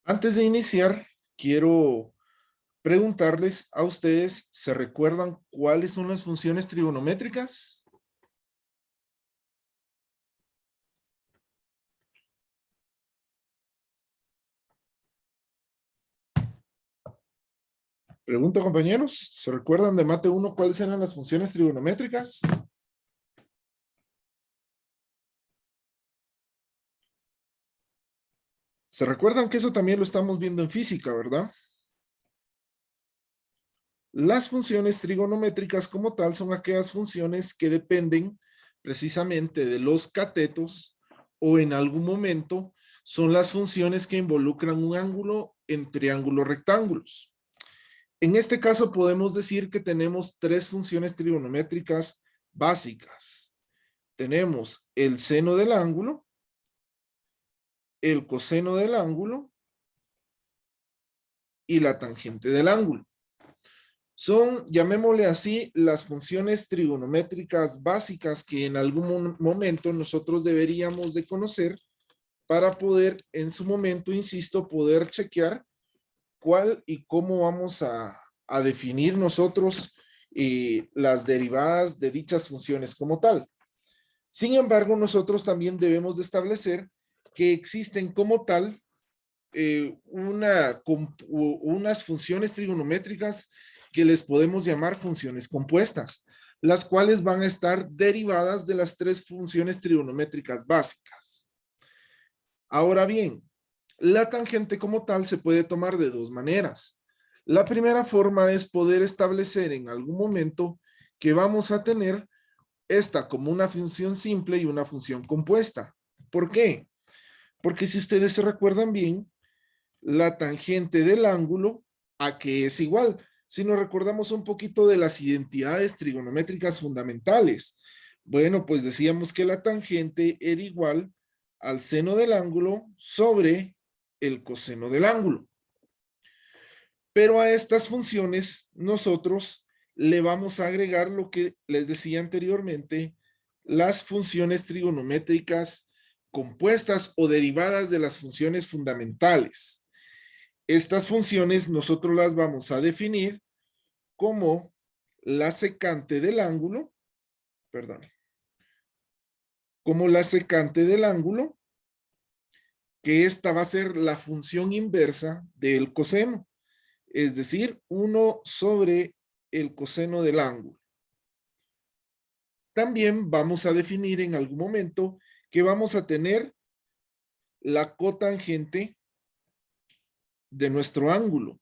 Antes de iniciar, quiero preguntarles a ustedes, ¿se recuerdan cuáles son las funciones trigonométricas? Pregunta, compañeros, ¿se recuerdan de mate 1 cuáles eran las funciones trigonométricas? ¿Se recuerdan que eso también lo estamos viendo en física, verdad? Las funciones trigonométricas como tal son aquellas funciones que dependen precisamente de los catetos o en algún momento son las funciones que involucran un ángulo en triángulos rectángulos. En este caso podemos decir que tenemos tres funciones trigonométricas básicas. Tenemos el seno del ángulo, el coseno del ángulo y la tangente del ángulo. Son, llamémosle así, las funciones trigonométricas básicas que en algún momento nosotros deberíamos de conocer para poder, en su momento, insisto, poder chequear cuál y cómo vamos a definir nosotros las derivadas de dichas funciones como tal. Sin embargo, nosotros también debemos de establecer que existen como tal unas funciones trigonométricas que les podemos llamar funciones compuestas, las cuales van a estar derivadas de las tres funciones trigonométricas básicas. Ahora bien, la tangente como tal se puede tomar de dos maneras. La primera forma es poder establecer en algún momento que vamos a tener esta como una función simple y una función compuesta. ¿Por qué? Porque si ustedes se recuerdan bien, la tangente del ángulo, ¿a qué es igual? Si nos recordamos un poquito de las identidades trigonométricas fundamentales, bueno, pues decíamos que la tangente era igual al seno del ángulo sobre el coseno del ángulo. Pero a estas funciones nosotros le vamos a agregar lo que les decía anteriormente, las funciones trigonométricas compuestas o derivadas de las funciones fundamentales. Estas funciones nosotros las vamos a definir como la secante del ángulo, perdón, como la secante del ángulo, que esta va a ser la función inversa del coseno, es decir, 1 sobre el coseno del ángulo. También vamos a definir en algún momento que vamos a tener la cotangente de nuestro ángulo.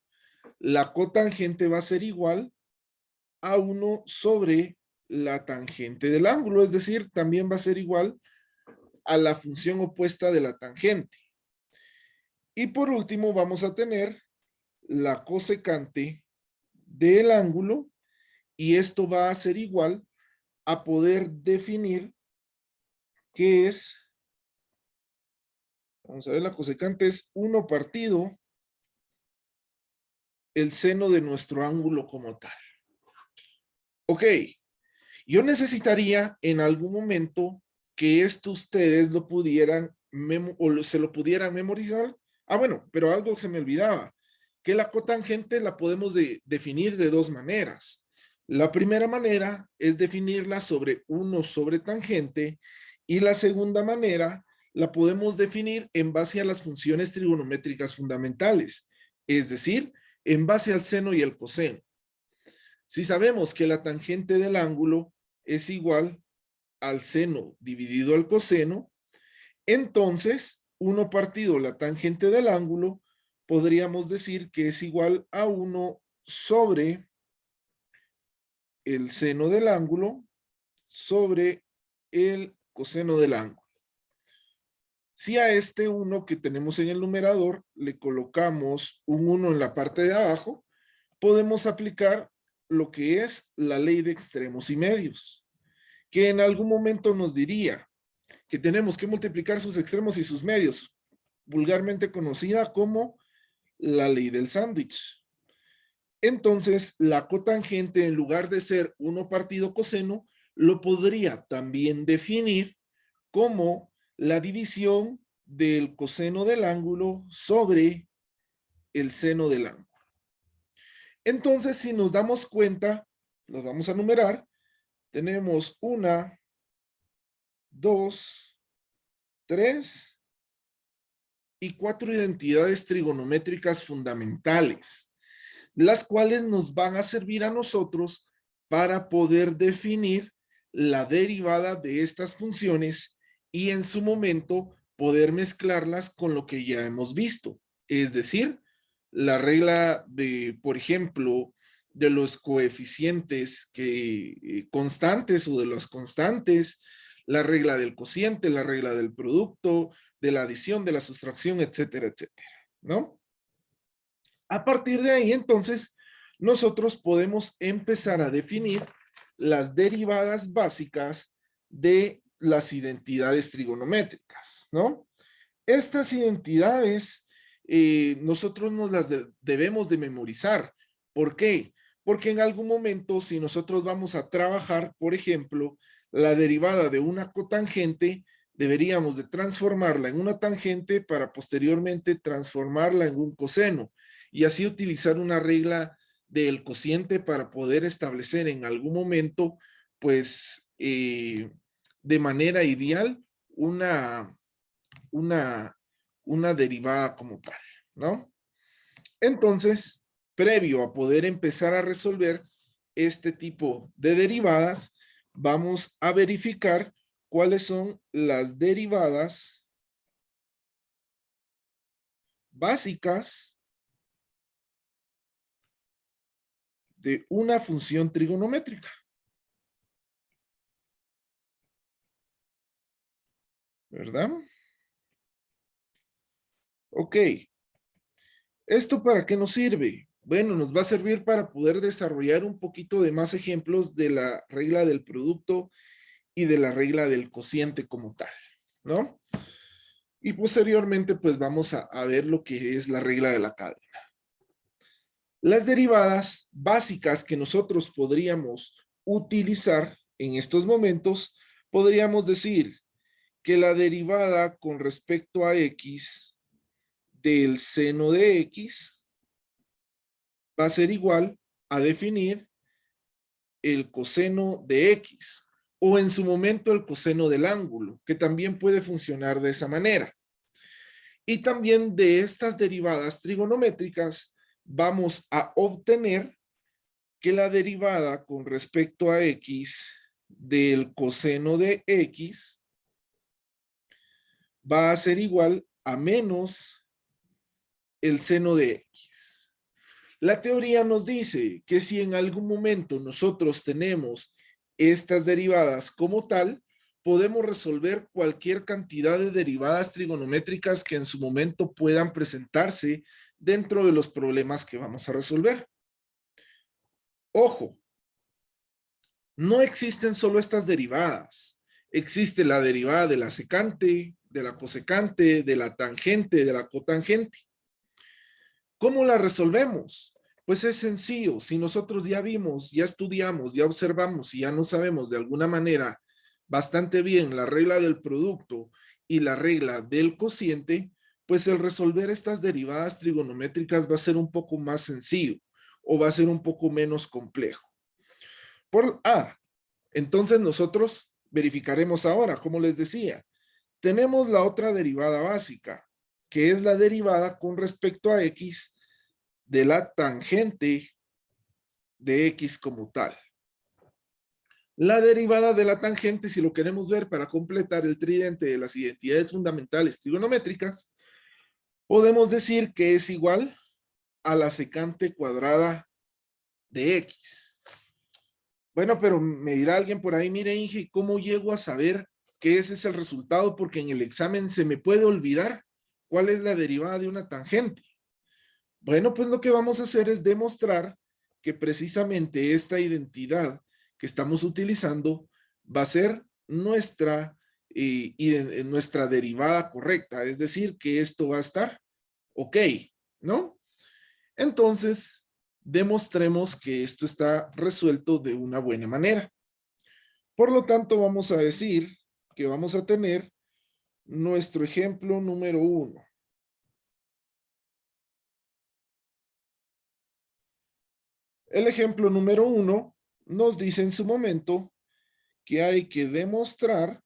La cotangente va a ser igual a 1 sobre la tangente del ángulo, es decir, también va a ser igual a la función opuesta de la tangente. Y por último vamos a tener la cosecante del ángulo y esto va a ser igual a poder definir qué es, vamos a ver, la cosecante es 1 partido el seno de nuestro ángulo como tal. Ok, yo necesitaría en algún momento que esto ustedes lo pudieran o se lo pudieran memorizar. Ah, bueno, pero algo se me olvidaba, que la cotangente la podemos definir de dos maneras. La primera manera es definirla sobre 1 sobre tangente y la segunda manera la podemos definir en base a las funciones trigonométricas fundamentales, es decir, en base al seno y el coseno. Si sabemos que la tangente del ángulo es igual al seno dividido al coseno, entonces 1 partido la tangente del ángulo podríamos decir que es igual a 1 sobre el seno del ángulo sobre el coseno del ángulo. Si a este 1 que tenemos en el numerador le colocamos un 1 en la parte de abajo, podemos aplicar lo que es la ley de extremos y medios, que en algún momento nos diría que tenemos que multiplicar sus extremos y sus medios, vulgarmente conocida como la ley del sándwich. Entonces, la cotangente, en lugar de ser 1 partido coseno, lo podría también definir como la división del coseno del ángulo sobre el seno del ángulo. Entonces, si nos damos cuenta, los vamos a numerar. Tenemos 1, 2, 3 y 4 identidades trigonométricas fundamentales, las cuales nos van a servir a nosotros para poder definir la derivada de estas funciones y en su momento poder mezclarlas con lo que ya hemos visto. Es decir, la regla de, por ejemplo, de los coeficientes constantes o de las constantes, la regla del cociente, la regla del producto, de la adición, de la sustracción, etcétera, etcétera, ¿no? A partir de ahí, entonces, nosotros podemos empezar a definir las derivadas básicas de las identidades trigonométricas, ¿no? Estas identidades nosotros nos las debemos de memorizar. ¿Por qué? Porque en algún momento, si nosotros vamos a trabajar, por ejemplo, la derivada de una cotangente, deberíamos de transformarla en una tangente para posteriormente transformarla en un coseno y así utilizar una regla del cociente para poder establecer en algún momento, pues, de manera ideal, una derivada como tal, ¿no? Entonces, previo a poder empezar a resolver este tipo de derivadas, vamos a verificar cuáles son las derivadas básicas de una función trigonométrica. ¿Verdad? Ok. ¿Esto para qué nos sirve? Bueno, nos va a servir para poder desarrollar un poquito de más ejemplos de la regla del producto y de la regla del cociente como tal, ¿no? Y posteriormente, pues vamos a ver lo que es la regla de la cadena. Las derivadas básicas que nosotros podríamos utilizar en estos momentos, podríamos decir que la derivada con respecto a x del seno de x va a ser igual a definir el coseno de x o en su momento el coseno del ángulo, que también puede funcionar de esa manera. Y también de estas derivadas trigonométricas vamos a obtener que la derivada con respecto a x del coseno de x va a ser igual a menos el seno de x. La teoría nos dice que si en algún momento nosotros tenemos estas derivadas como tal, podemos resolver cualquier cantidad de derivadas trigonométricas que en su momento puedan presentarse dentro de los problemas que vamos a resolver. Ojo, no existen solo estas derivadas. Existe la derivada de la secante, de la cosecante, de la tangente, de la cotangente. ¿Cómo la resolvemos? Pues es sencillo. Si nosotros ya vimos, ya estudiamos, ya observamos y ya no sabemos de alguna manera bastante bien la regla del producto y la regla del cociente, pues el resolver estas derivadas trigonométricas va a ser un poco más sencillo o va a ser un poco menos complejo. Entonces nosotros verificaremos ahora, como les decía, tenemos la otra derivada básica, que es la derivada con respecto a x de la tangente de x como tal. La derivada de la tangente, si lo queremos ver para completar el tridente de las identidades fundamentales trigonométricas, podemos decir que es igual a la secante cuadrada de x. Bueno, pero me dirá alguien por ahí, mire Inge, ¿cómo llego a saber que ese es el resultado? Porque en el examen se me puede olvidar cuál es la derivada de una tangente. Bueno, pues lo que vamos a hacer es demostrar que precisamente esta identidad que estamos utilizando va a ser nuestra derivada correcta. Es decir, que esto va a estar ok, ¿no? Entonces, demostremos que esto está resuelto de una buena manera. Por lo tanto, vamos a decir que vamos a tener nuestro ejemplo número 1. El ejemplo número 1 nos dice en su momento que hay que demostrar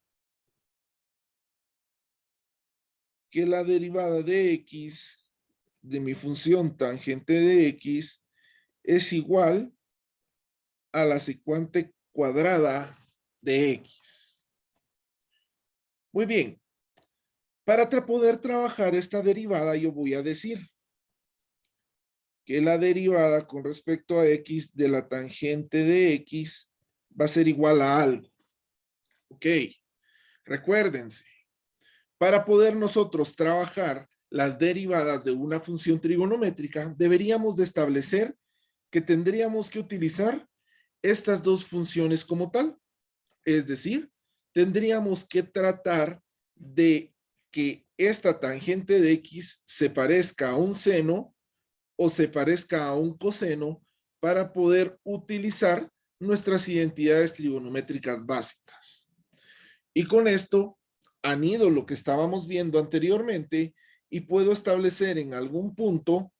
que la derivada de x de mi función tangente de x es igual a la secuante cuadrada de x. Muy bien. Para poder trabajar esta derivada, yo voy a decir que la derivada con respecto a x de la tangente de x va a ser igual a algo. Ok, recuérdense, para poder nosotros trabajar las derivadas de una función trigonométrica, deberíamos de establecer que tendríamos que utilizar estas dos funciones como tal. Es decir, tendríamos que tratar de que esta tangente de x se parezca a un seno o se parezca a un coseno para poder utilizar nuestras identidades trigonométricas básicas. Y con esto anido lo que estábamos viendo anteriormente y puedo establecer en algún punto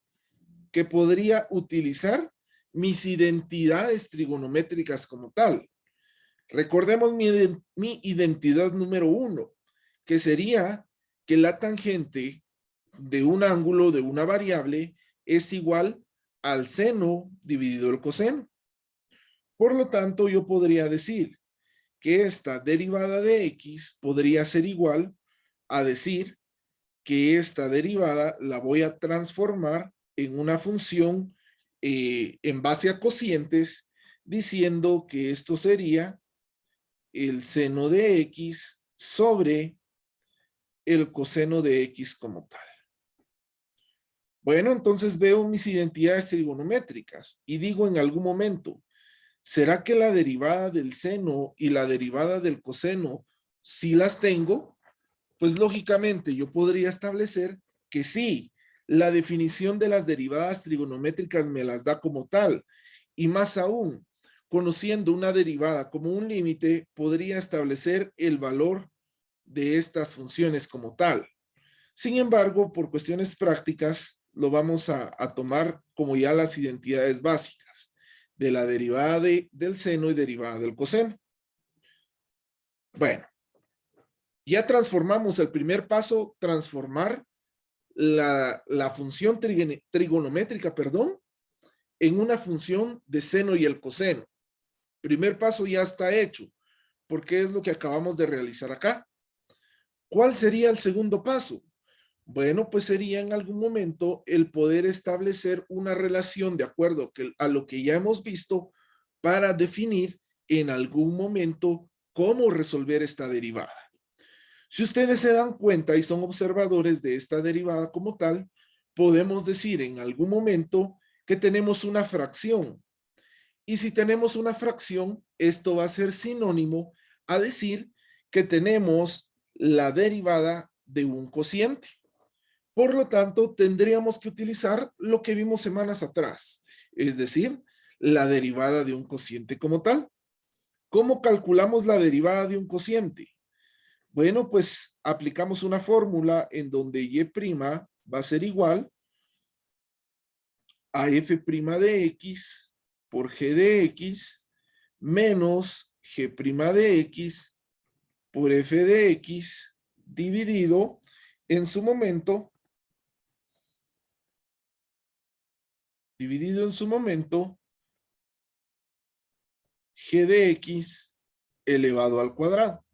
que podría utilizar mis identidades trigonométricas como tal. Recordemos mi identidad número 1, que sería que la tangente de un ángulo de una variable es igual al seno dividido el coseno. Por lo tanto, yo podría decir que esta derivada de x podría ser igual a decir que esta derivada la voy a transformar en una función en base a cocientes, diciendo que esto sería el seno de x sobre el coseno de x como tal. Bueno, entonces veo mis identidades trigonométricas y digo en algún momento, ¿será que la derivada del seno y la derivada del coseno sí las tengo? Pues lógicamente yo podría establecer que sí, la definición de las derivadas trigonométricas me las da como tal. Y más aún, conociendo una derivada como un límite, podría establecer el valor de estas funciones como tal. Sin embargo, por cuestiones prácticas, lo vamos a tomar como ya las identidades básicas de la derivada del seno y derivada del coseno. Bueno, ya transformamos el primer paso, transformar la función trigonométrica, en una función de seno y el coseno. Primer paso ya está hecho, porque es lo que acabamos de realizar acá. ¿Cuál sería el segundo paso? Bueno, pues sería en algún momento el poder establecer una relación de acuerdo a lo que ya hemos visto para definir en algún momento cómo resolver esta derivada. Si ustedes se dan cuenta y son observadores de esta derivada como tal, podemos decir en algún momento que tenemos una fracción. Y si tenemos una fracción, esto va a ser sinónimo a decir que tenemos la derivada de un cociente. Por lo tanto, tendríamos que utilizar lo que vimos semanas atrás, es decir, la derivada de un cociente como tal. ¿Cómo calculamos la derivada de un cociente? Bueno, pues aplicamos una fórmula en donde y' va a ser igual a f' de x por g de x menos g' de x por f de x dividido en su momento g de x elevado al cuadrado.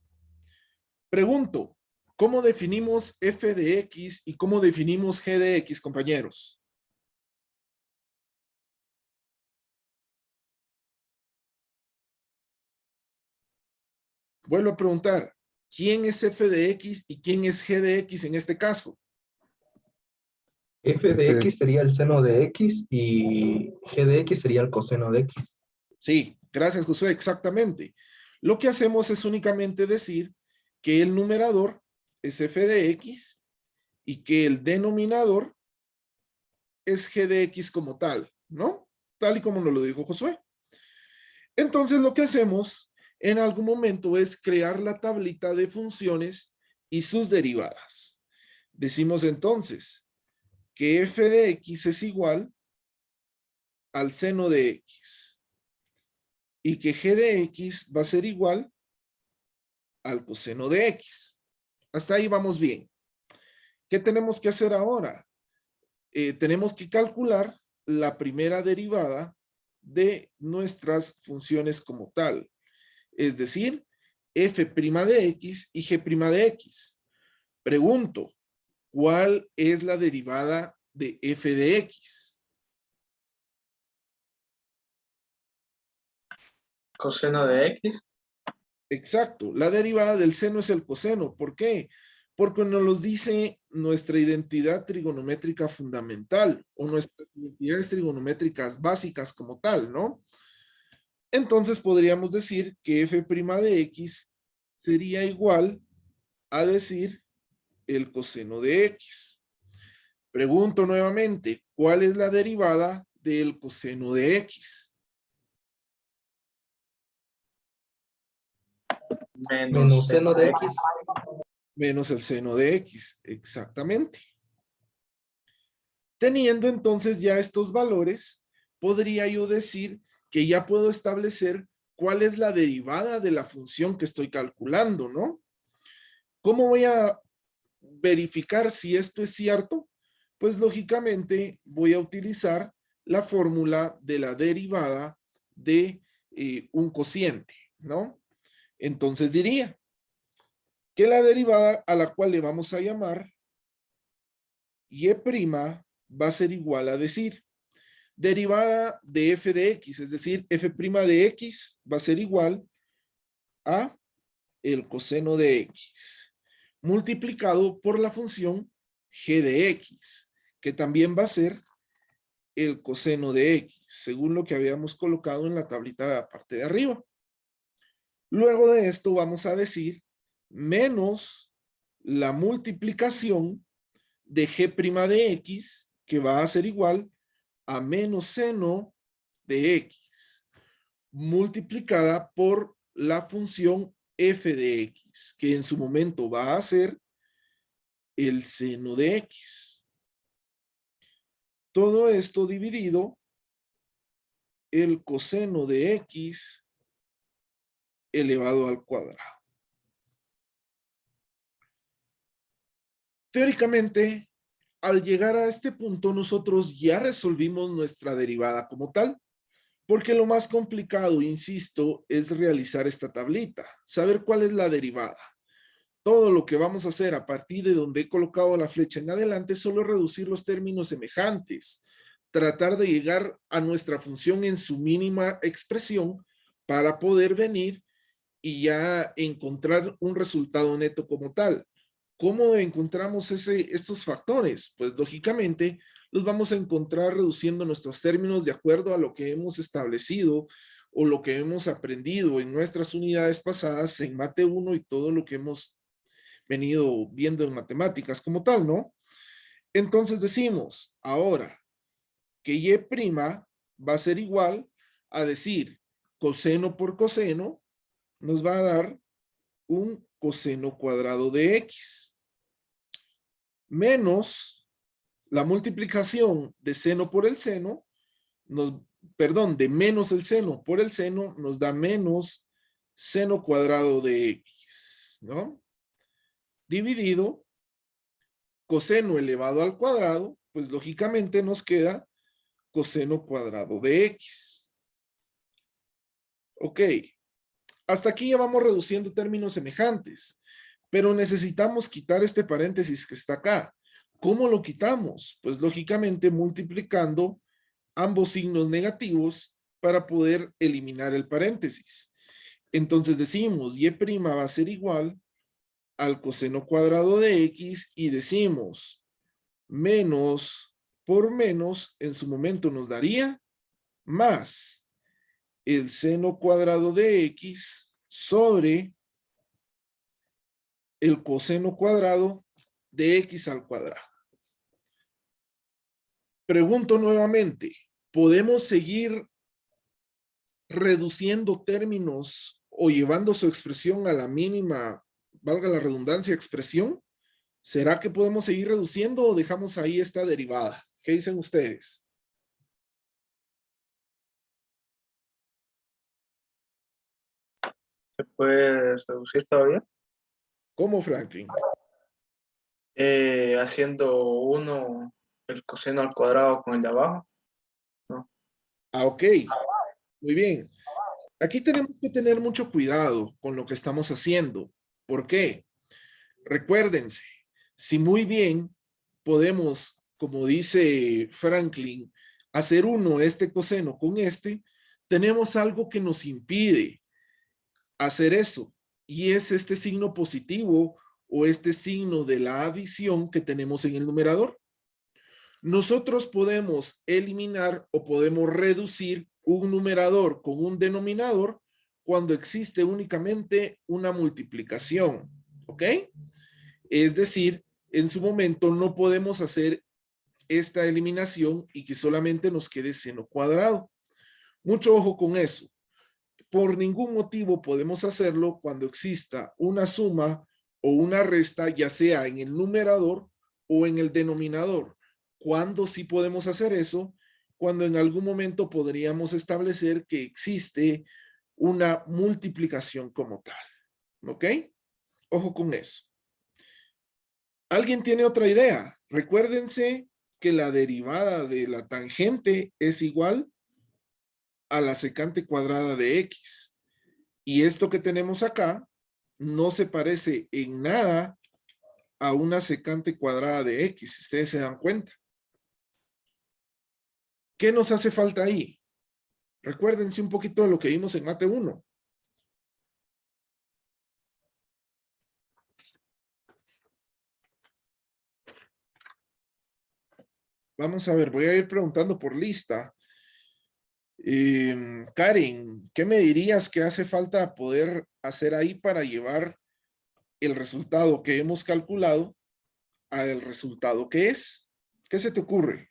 Pregunto, ¿cómo definimos f de x y cómo definimos g de x, compañeros? Vuelvo a preguntar, ¿quién es f de x y quién es g de x en este caso? F de x sería el seno de x y g de x sería el coseno de x. Sí, gracias, Josué, exactamente. Lo que hacemos es únicamente decir que el numerador es f de x y que el denominador es g de x como tal, ¿no? Tal y como nos lo dijo Josué. Entonces lo que hacemos en algún momento es crear la tablita de funciones y sus derivadas. Decimos entonces que f de x es igual al seno de X. Y que G de X va a ser igual al coseno de X. Hasta ahí vamos bien. ¿Qué tenemos que hacer ahora? Tenemos que calcular la primera derivada de nuestras funciones como tal. Es decir, f' de X y g' de X. Pregunto, ¿cuál es la derivada de f de X? Coseno de X. Exacto, la derivada del seno es el coseno. ¿Por qué? Porque nos los dice nuestra identidad trigonométrica fundamental o nuestras identidades trigonométricas básicas como tal, ¿no? Entonces podríamos decir que f' de X sería igual a decir el coseno de X. Pregunto nuevamente, ¿cuál es la derivada del coseno de X? Menos seno de X. Menos el seno de X, exactamente. Teniendo entonces ya estos valores, podría yo decir que ya puedo establecer cuál es la derivada de la función que estoy calculando, ¿no? ¿Cómo voy a verificar si esto es cierto? Pues lógicamente voy a utilizar la fórmula de la derivada de un cociente, ¿no? Entonces diría que la derivada a la cual le vamos a llamar y' va a ser igual a decir derivada de f de x, es decir, f' de x va a ser igual a el coseno de x multiplicado por la función g de x, que también va a ser el coseno de x, según lo que habíamos colocado en la tablita de la parte de arriba. Luego de esto vamos a decir menos la multiplicación de g' de x, que va a ser igual a menos seno de x, multiplicada por la función f de x, que en su momento va a ser el seno de x. Todo esto dividido el coseno de x elevado al cuadrado. Teóricamente, al llegar a este punto, nosotros ya resolvimos nuestra derivada como tal, porque lo más complicado, insisto, es realizar esta tablita, saber cuál es la derivada. Todo lo que vamos a hacer a partir de donde he colocado la flecha en adelante es solo reducir los términos semejantes, tratar de llegar a nuestra función en su mínima expresión para poder venir y ya encontrar un resultado neto como tal. ¿Cómo encontramos estos factores? Pues lógicamente los vamos a encontrar reduciendo nuestros términos de acuerdo a lo que hemos establecido o lo que hemos aprendido en nuestras unidades pasadas en Mate 1 y todo lo que hemos venido viendo en matemáticas como tal, ¿no? Entonces decimos ahora que y' va a ser igual a decir coseno por coseno nos va a dar un coseno cuadrado de x menos la multiplicación de seno por el seno, de menos el seno por el seno nos da menos seno cuadrado de x, ¿no? Dividido coseno elevado al cuadrado, pues lógicamente nos queda coseno cuadrado de x. Ok, hasta aquí ya vamos reduciendo términos semejantes, pero necesitamos quitar este paréntesis que está acá. ¿Cómo lo quitamos? Pues lógicamente multiplicando ambos signos negativos para poder eliminar el paréntesis. Entonces decimos y' va a ser igual al coseno cuadrado de x y decimos menos por menos en su momento nos daría más el seno cuadrado de x sobre el coseno cuadrado de x al cuadrado. Pregunto nuevamente, ¿podemos seguir reduciendo términos o llevando su expresión a la mínima, valga la redundancia, expresión? ¿Será que podemos seguir reduciendo o dejamos ahí esta derivada? ¿Qué dicen ustedes? ¿Se puede reducir todavía? ¿Cómo, Franklin? Haciendo uno el coseno al cuadrado con el de abajo, ¿no? Ah, ok. Muy bien. Aquí tenemos que tener mucho cuidado con lo que estamos haciendo. ¿Por qué? Recuérdense, si muy bien podemos, como dice Franklin, hacer uno este coseno con este, tenemos algo que nos impide hacer eso, y es este signo positivo o este signo de la adición que tenemos en el numerador. Nosotros podemos eliminar o podemos reducir un numerador con un denominador cuando existe únicamente una multiplicación, ¿ok? Es decir, en su momento no podemos hacer esta eliminación y que solamente nos quede seno cuadrado. Mucho ojo con eso. Por ningún motivo podemos hacerlo cuando exista una suma o una resta, ya sea en el numerador o en el denominador. ¿Cuándo sí podemos hacer eso? Cuando en algún momento podríamos establecer que existe una multiplicación como tal. ¿Ok? Ojo con eso. ¿Alguien tiene otra idea? Recuérdense que la derivada de la tangente es igual a la secante cuadrada de x. Y esto que tenemos acá no se parece en nada a una secante cuadrada de x, si ustedes se dan cuenta. ¿Qué nos hace falta ahí? Recuérdense un poquito de lo que vimos en mate 1. Vamos a ver, voy a ir preguntando por lista. Karen, ¿qué me dirías que hace falta poder hacer ahí para llevar el resultado que hemos calculado al resultado que es? ¿Qué se te ocurre?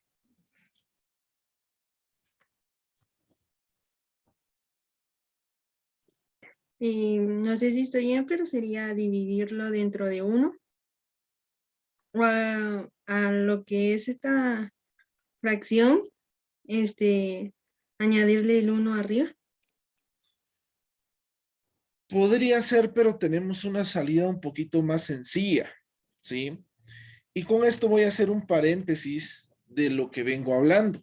No sé si estoy bien, pero sería dividirlo dentro de uno o a lo que es esta fracción, añadirle el uno arriba. Podría ser, pero tenemos una salida un poquito más sencilla, ¿sí? Y con esto voy a hacer un paréntesis de lo que vengo hablando.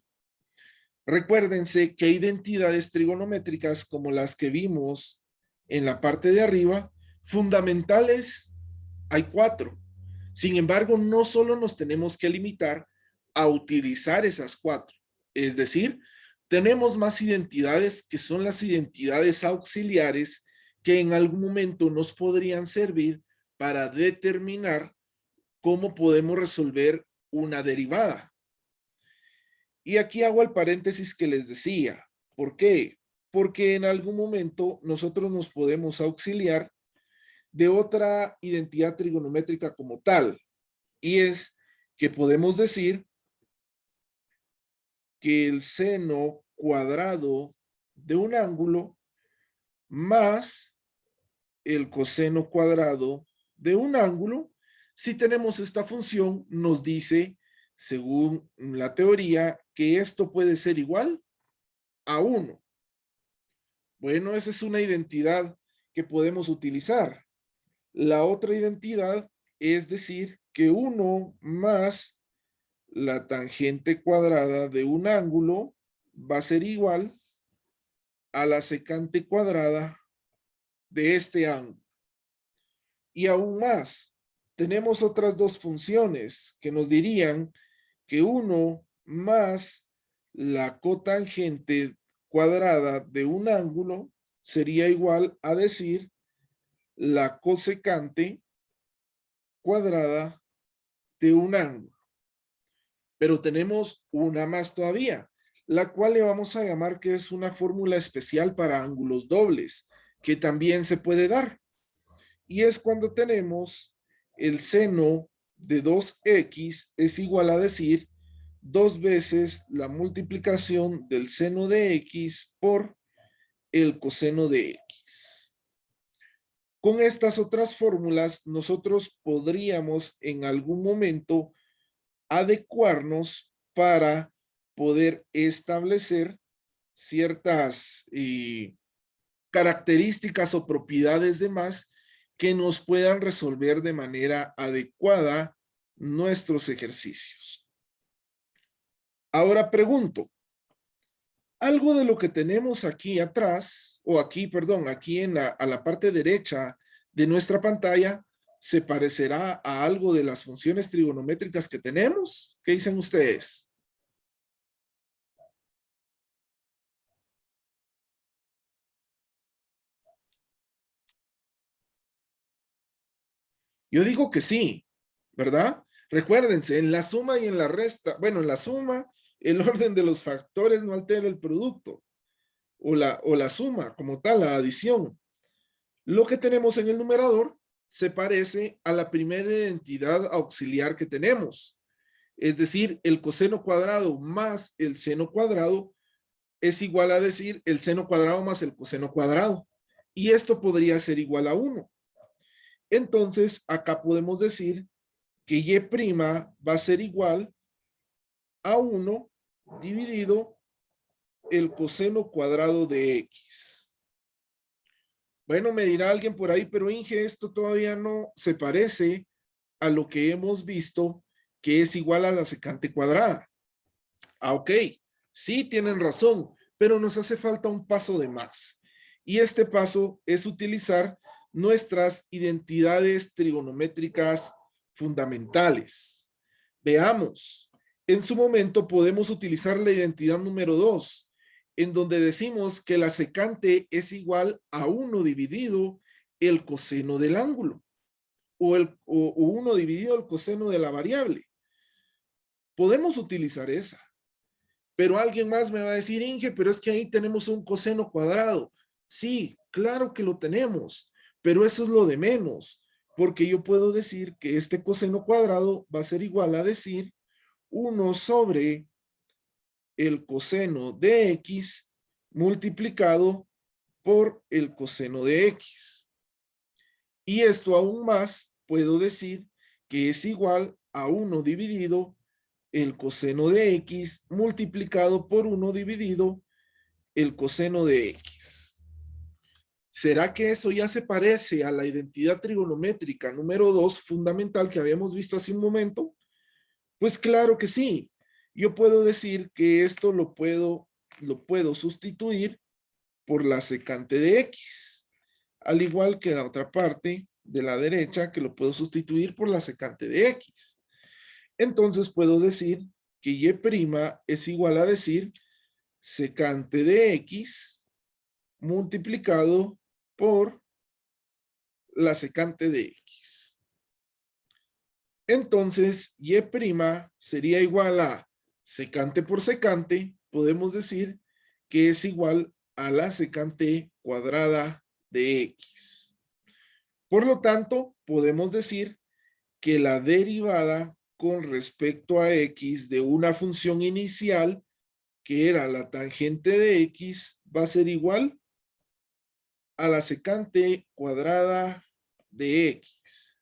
Recuérdense que identidades trigonométricas como las que vimos en la parte de arriba, fundamentales, hay 4. Sin embargo, no solo nos tenemos que limitar a utilizar esas 4. Es decir, tenemos más identidades que son las identidades auxiliares que en algún momento nos podrían servir para determinar cómo podemos resolver una derivada. Y aquí hago el paréntesis que les decía. ¿Por qué? Porque en algún momento nosotros nos podemos auxiliar de otra identidad trigonométrica como tal. Y es que podemos decir que el seno cuadrado de un ángulo más el coseno cuadrado de un ángulo, si tenemos esta función, nos dice, según la teoría, que esto puede ser igual a 1. Bueno, esa es una identidad que podemos utilizar. La otra identidad es decir que 1 más la tangente cuadrada de un ángulo va a ser igual a la secante cuadrada de este ángulo. Y aún más, tenemos otras dos funciones que nos dirían que 1 más la cotangente cuadrada de un ángulo sería igual a decir la cosecante cuadrada de un ángulo. Pero tenemos una más todavía, la cual le vamos a llamar que es una fórmula especial para ángulos dobles, que también se puede dar. Y es cuando tenemos el seno de 2x es igual a decir 2 veces la multiplicación del seno de x por el coseno de x. Con estas otras fórmulas, nosotros podríamos en algún momento adecuarnos para poder establecer ciertas características o propiedades demás que nos puedan resolver de manera adecuada nuestros ejercicios. Ahora pregunto, algo de lo que tenemos aquí atrás, o aquí, perdón, aquí a la parte derecha de nuestra pantalla, ¿se parecerá a algo de las funciones trigonométricas que tenemos? ¿Qué dicen ustedes? Yo digo que sí, ¿verdad? Recuérdense, en la suma y en la resta, bueno, en la suma, el orden de los factores no altera el producto, o la suma como tal, la adición. Lo que tenemos en el numerador se parece a la primera identidad auxiliar que tenemos. Es decir, el coseno cuadrado más el seno cuadrado es igual a decir el seno cuadrado más el coseno cuadrado. Y esto podría ser igual a 1. Entonces, acá podemos decir que y' va a ser igual a 1 dividido el coseno cuadrado de x. Bueno, me dirá alguien por ahí, pero Inge, esto todavía no se parece a lo que hemos visto, que es igual a la secante cuadrada. Ah, ok, sí tienen razón, pero nos hace falta un paso de más. Y este paso es utilizar nuestras identidades trigonométricas fundamentales. Veamos, en su momento podemos utilizar la identidad número 2, en donde decimos que la secante es igual a 1 dividido el coseno del ángulo, o 1 dividido el coseno de la variable. Podemos utilizar esa. Pero alguien más me va a decir, Inge, pero es que ahí tenemos un coseno cuadrado. Sí, claro que lo tenemos, pero eso es lo de menos, porque yo puedo decir que este coseno cuadrado va a ser igual a decir 1 sobre el coseno de x multiplicado por el coseno de x. Y esto aún más puedo decir que es igual a 1 dividido el coseno de x multiplicado por 1 dividido el coseno de x. ¿Será que eso ya se parece a la identidad trigonométrica número 2 fundamental que habíamos visto hace un momento? Pues claro que sí. Yo puedo decir que esto lo puedo sustituir por la secante de x, al igual que la otra parte de la derecha que lo puedo sustituir por la secante de x. Entonces puedo decir que y' es igual a decir secante de x multiplicado por la secante de x. Entonces, y' sería igual a secante por secante, podemos decir que es igual a la secante cuadrada de x. Por lo tanto, podemos decir que la derivada con respecto a x de una función inicial, que era la tangente de x, va a ser igual a la secante cuadrada de x.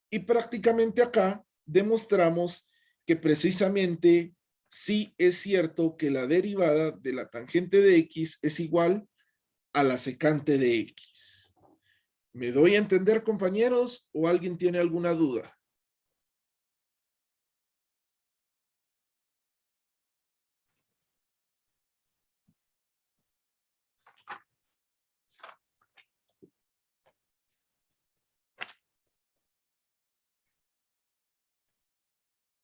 Y prácticamente acá demostramos que precisamente sí es cierto que la derivada de la tangente de x es igual a la secante de x. ¿Me doy a entender, compañeros, o alguien tiene alguna duda?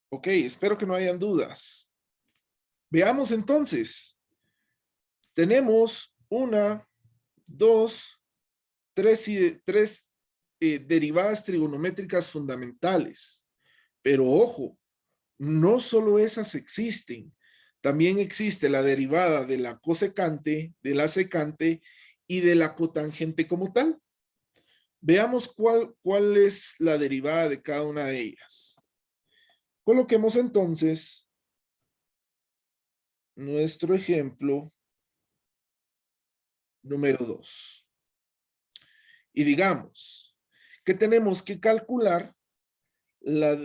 Ok, espero que no hayan dudas. Veamos entonces. Tenemos 1, 2, 3 derivadas trigonométricas fundamentales. Pero ojo, no solo esas existen. También existe la derivada de la cosecante, de la secante y de la cotangente como tal. Veamos cuál es la derivada de cada una de ellas. Coloquemos entonces nuestro ejemplo número 2. Y digamos que tenemos que calcular la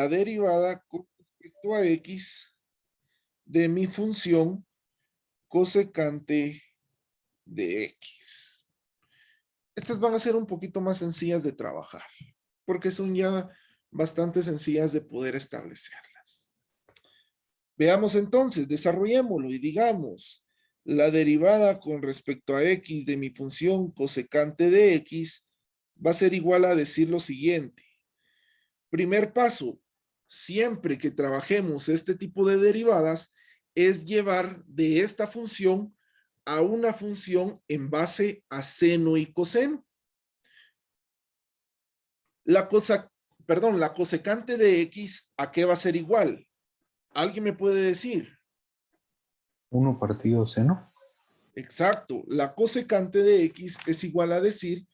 derivada con respecto a x de mi función cosecante de X. Estas van a ser un poquito más sencillas de trabajar, porque son ya bastante sencillas de poder establecerlas. Veamos entonces, desarrollémoslo y digamos, la derivada con respecto a X de mi función cosecante de X va a ser igual a decir lo siguiente. Primer paso, siempre que trabajemos este tipo de derivadas, es llevar de esta función a una función en base a seno y coseno. La cosecante de X, ¿a qué va a ser igual? ¿Alguien me puede decir? 1 partido seno. Exacto, la cosecante de X es igual a decir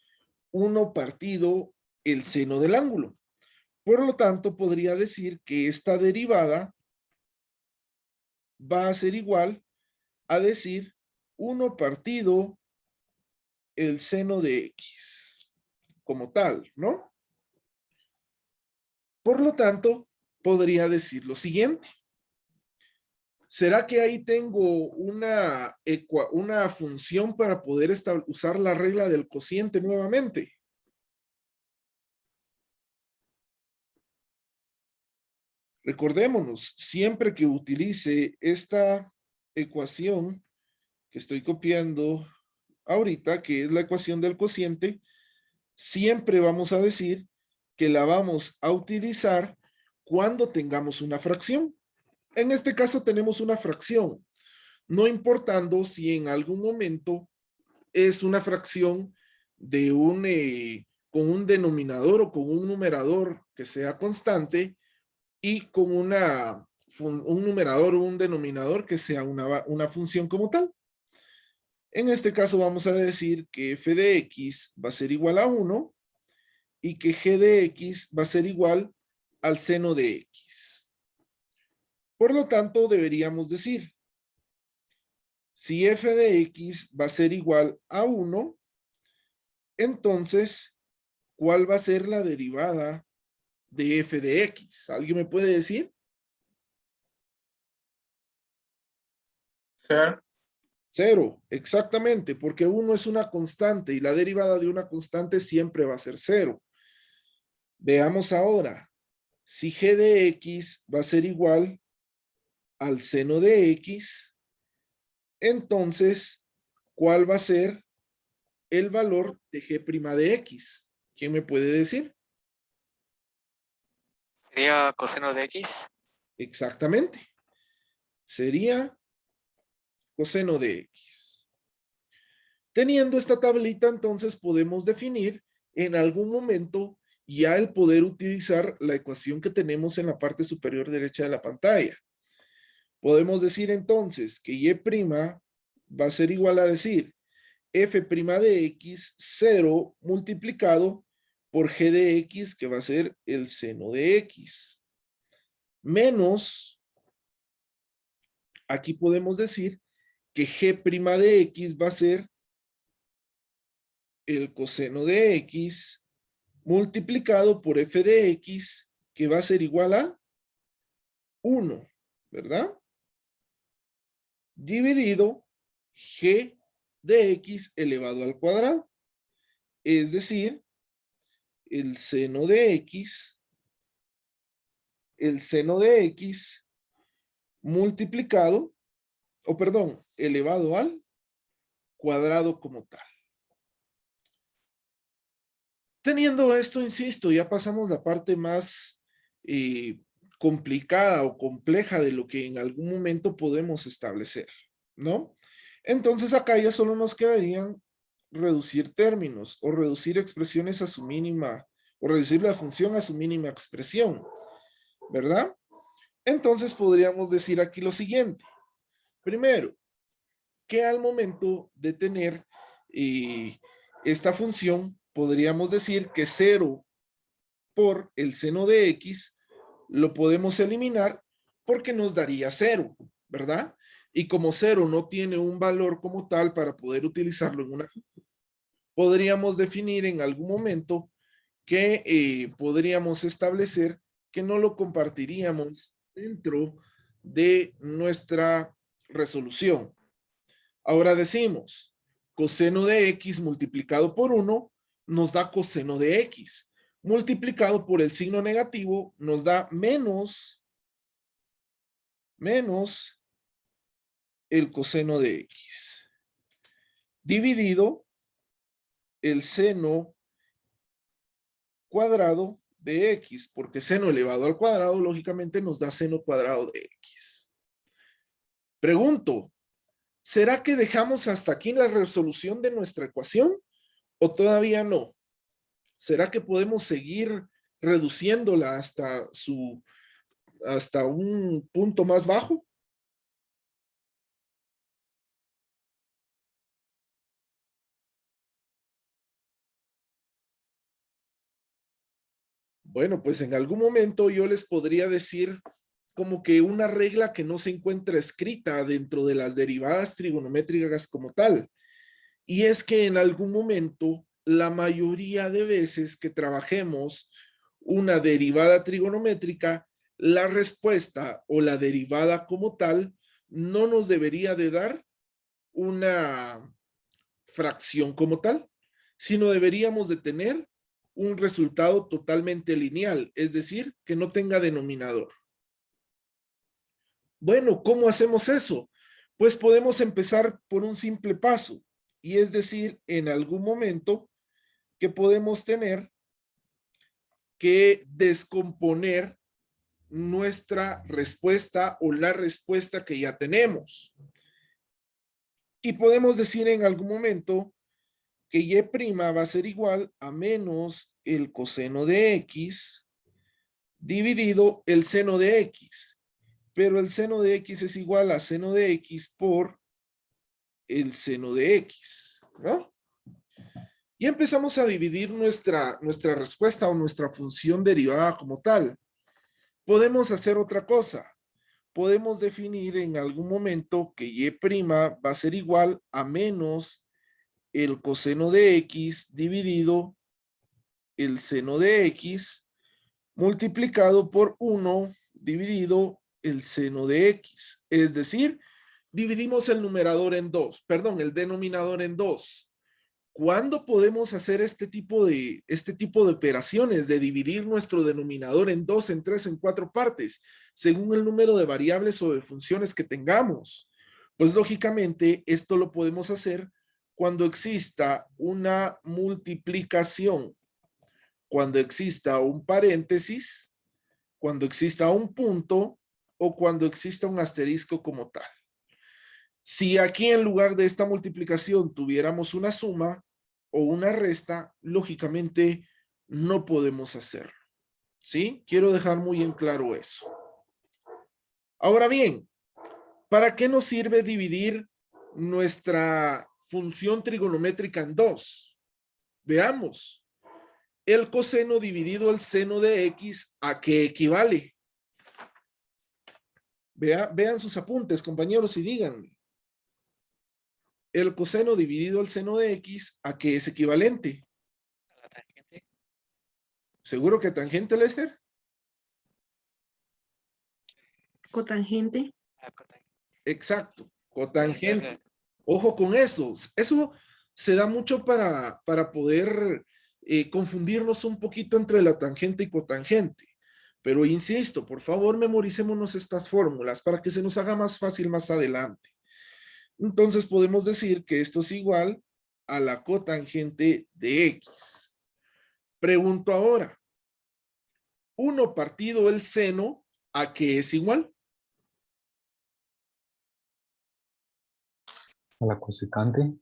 1 partido el seno del ángulo. Por lo tanto, podría decir que esta derivada va a ser igual a decir 1 partido el seno de X, como tal, ¿no? Por lo tanto, podría decir lo siguiente. ¿Será que ahí tengo una función para poder usar la regla del cociente nuevamente? Recordémonos, siempre que utilice esta ecuación que estoy copiando ahorita, que es la ecuación del cociente, siempre vamos a decir que la vamos a utilizar cuando tengamos una fracción. En este caso tenemos una fracción, no importando si en algún momento es una fracción de con un denominador o con un numerador que sea constante y con un numerador o un denominador que sea una función como tal. En este caso vamos a decir que f de x va a ser igual a 1 y que g de x va a ser igual al seno de x. Por lo tanto, deberíamos decir, si f de x va a ser igual a 1, entonces, ¿cuál va a ser la derivada de f de x? ¿Alguien me puede decir? 0. 0, exactamente, porque 1 es una constante y la derivada de una constante siempre va a ser 0. Veamos ahora, si g de x va a ser igual al seno de x, entonces, ¿cuál va a ser el valor de g' de x? ¿Quién me puede decir? Sería coseno de X. Exactamente. Sería coseno de x. Teniendo esta tablita, entonces podemos definir en algún momento ya el poder utilizar la ecuación que tenemos en la parte superior derecha de la pantalla. Podemos decir entonces que y' va a ser igual a decir f' de x 0 multiplicado por g de x, que va a ser el seno de x, menos, aquí podemos decir que g' de x va a ser el coseno de x multiplicado por f de x, que va a ser igual a 1, ¿verdad? Dividido g de x elevado al cuadrado. Es decir, el seno de x multiplicado, elevado al cuadrado como tal. Teniendo esto, insisto, ya pasamos la parte más complicada o compleja de lo que en algún momento podemos establecer, ¿no? Entonces acá ya solo nos quedarían reducir términos o reducir expresiones a su mínima, o reducir la función a su mínima expresión, ¿verdad? Entonces podríamos decir aquí lo siguiente. Primero, que al momento de tener esta función, podríamos decir que 0 por el seno de x lo podemos eliminar porque nos daría 0, ¿verdad? Y como 0 no tiene un valor como tal para poder utilizarlo en una, podríamos definir en algún momento que podríamos establecer que no lo compartiríamos dentro de nuestra resolución. Ahora decimos, coseno de x multiplicado por 1 nos da coseno de x. Multiplicado por el signo negativo nos da menos el coseno de x. Dividido el seno cuadrado de x, porque seno elevado al cuadrado lógicamente nos da seno cuadrado de x. Pregunto, ¿será que dejamos hasta aquí la resolución de nuestra ecuación o todavía no? ¿Será que podemos seguir reduciéndola hasta un punto más bajo? Bueno, pues en algún momento yo les podría decir como que una regla que no se encuentra escrita dentro de las derivadas trigonométricas como tal. Y es que en algún momento, la mayoría de veces que trabajemos una derivada trigonométrica, la respuesta o la derivada como tal no nos debería de dar una fracción como tal, sino deberíamos de tener un resultado totalmente lineal, es decir, que no tenga denominador. Bueno, ¿cómo hacemos eso? Pues podemos empezar por un simple paso, y es decir, en algún momento que podemos tener que descomponer nuestra respuesta o la respuesta que ya tenemos. Y podemos decir en algún momento que y' va a ser igual a menos el coseno de x dividido el seno de x. Pero el seno de x es igual a seno de x por el seno de x, ¿no? Y empezamos a dividir nuestra respuesta o nuestra función derivada como tal. Podemos hacer otra cosa. Podemos definir en algún momento que y' va a ser igual a menos el coseno de x dividido el seno de x multiplicado por 1 dividido el seno de x. Es decir, dividimos el numerador en dos, perdón, el denominador en dos. ¿Cuándo podemos hacer este tipo de operaciones de dividir nuestro denominador en dos, en tres, en cuatro partes, según el número de variables o de funciones que tengamos? Pues lógicamente esto lo podemos hacer cuando exista una multiplicación, cuando exista un paréntesis, cuando exista un punto o cuando exista un asterisco como tal. Si aquí en lugar de esta multiplicación tuviéramos una suma o una resta, lógicamente no podemos hacerlo. ¿Sí? Quiero dejar muy en claro eso. Ahora bien, ¿para qué nos sirve dividir nuestra función trigonométrica en dos? Veamos. El coseno dividido el seno de x, ¿a qué equivale? Vean sus apuntes, compañeros, y díganme. El coseno dividido el seno de x, ¿a qué es equivalente? A la tangente. ¿Seguro que tangente, Lester? Cotangente. A cotangente. Exacto, cotangente. Ojo con eso. Eso se da mucho para poder confundirnos un poquito entre la tangente y cotangente. Pero insisto, por favor, memoricémonos estas fórmulas para que se nos haga más fácil más adelante. Entonces podemos decir que esto es igual a la cotangente de x. Pregunto ahora, 1 partido el seno, ¿a qué es igual? A la cosecante.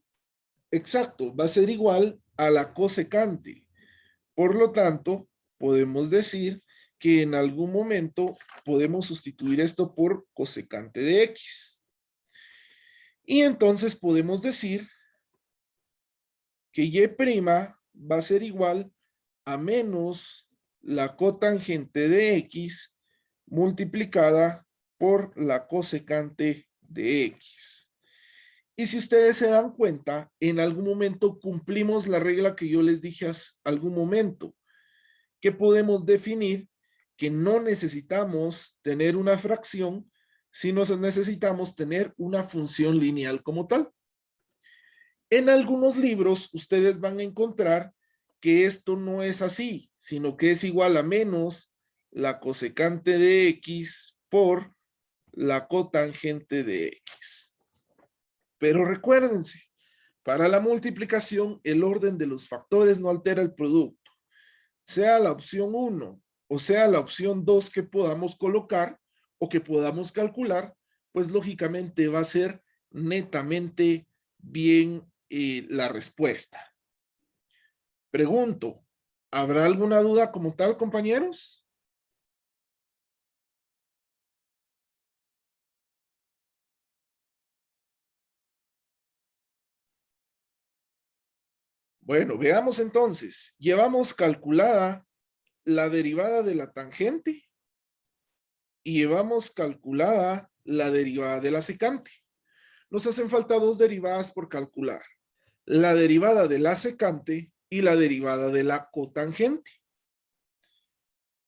Exacto, va a ser igual a la cosecante. Por lo tanto, podemos decir que en algún momento podemos sustituir esto por cosecante de x. Y entonces podemos decir que y' va a ser igual a menos la cotangente de x multiplicada por la cosecante de x. Y si ustedes se dan cuenta, en algún momento cumplimos la regla que yo les dije hace algún momento, que podemos definir que no necesitamos tener una fracción, sino necesitamos tener una función lineal como tal. En algunos libros ustedes van a encontrar que esto no es así, sino que es igual a menos la cosecante de X por la cotangente de X. Pero recuérdense, para la multiplicación, el orden de los factores no altera el producto. Sea la opción 1 o sea la opción 2 que podamos colocar o que podamos calcular, pues lógicamente va a ser netamente bien la respuesta. Pregunto, ¿habrá alguna duda como tal, compañeros? Bueno, veamos entonces. Llevamos calculada la derivada de la tangente y llevamos calculada la derivada de la secante. Nos hacen falta dos derivadas por calcular. La derivada de la secante y la derivada de la cotangente.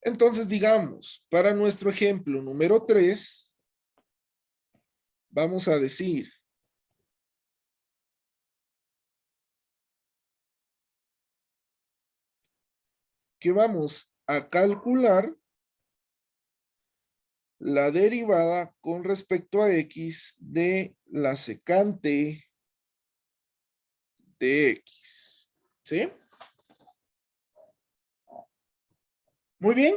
Entonces, digamos, para nuestro ejemplo número 3, vamos a decir que vamos a calcular la derivada con respecto a X de la secante de X. ¿Sí? Muy bien.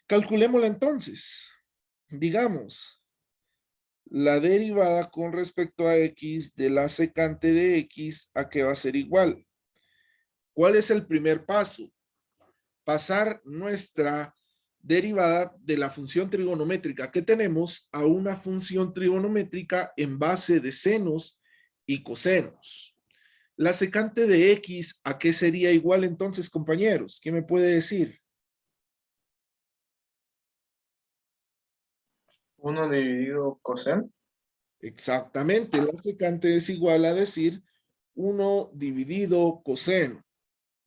Calculémosla entonces. Digamos, la derivada con respecto a X de la secante de X, ¿a qué va a ser igual? ¿Cuál es el primer paso? Pasar nuestra derivada de la función trigonométrica que tenemos a una función trigonométrica en base de senos y cosenos. La secante de X, ¿a qué sería igual entonces, compañeros? ¿Qué me puede decir? 1 dividido coseno. Exactamente, la secante es igual a decir 1 dividido coseno.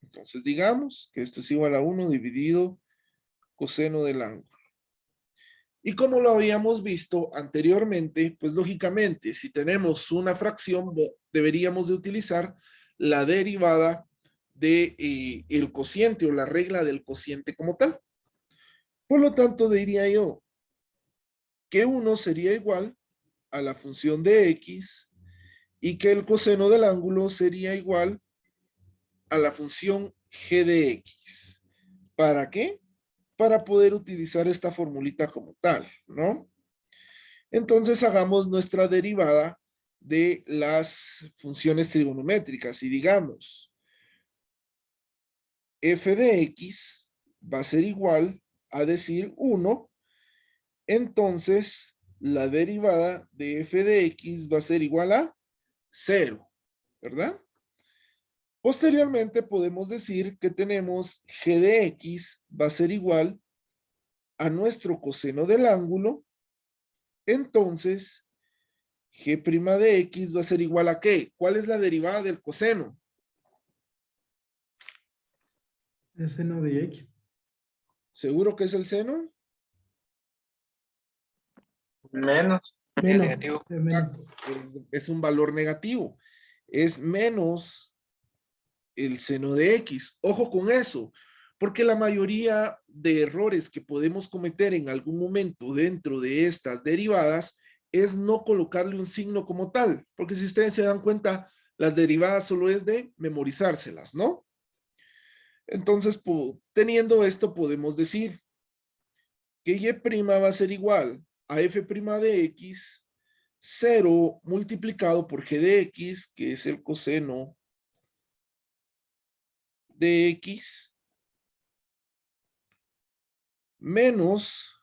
Entonces digamos que esto es igual a 1 dividido coseno del ángulo. Y como lo habíamos visto anteriormente, pues lógicamente, si tenemos una fracción, deberíamos de utilizar la derivada de el cociente o la regla del cociente como tal. Por lo tanto, diría yo que 1 sería igual a la función de X y que el coseno del ángulo sería igual a la función g de X. ¿Para qué? Para poder utilizar esta formulita como tal, ¿no? Entonces hagamos nuestra derivada de las funciones trigonométricas y digamos, f de x va a ser igual a decir 1, entonces la derivada de f de x va a ser igual a 0, ¿verdad? Posteriormente podemos decir que tenemos g de x va a ser igual a nuestro coseno del ángulo, entonces g' de x va a ser igual a ¿qué? ¿Cuál es la derivada del coseno? El seno de X. ¿Seguro que es el seno? Menos. Menos. Negativo. Es menos. Es un valor negativo. Es menos el seno de X. Ojo con eso, porque la mayoría de errores que podemos cometer en algún momento dentro de estas derivadas es no colocarle un signo como tal, porque si ustedes se dan cuenta, las derivadas solo es de memorizárselas, ¿no? Entonces, teniendo esto, podemos decir que y' va a ser igual a f' de x, 0 multiplicado por g de x, que es el coseno de x, menos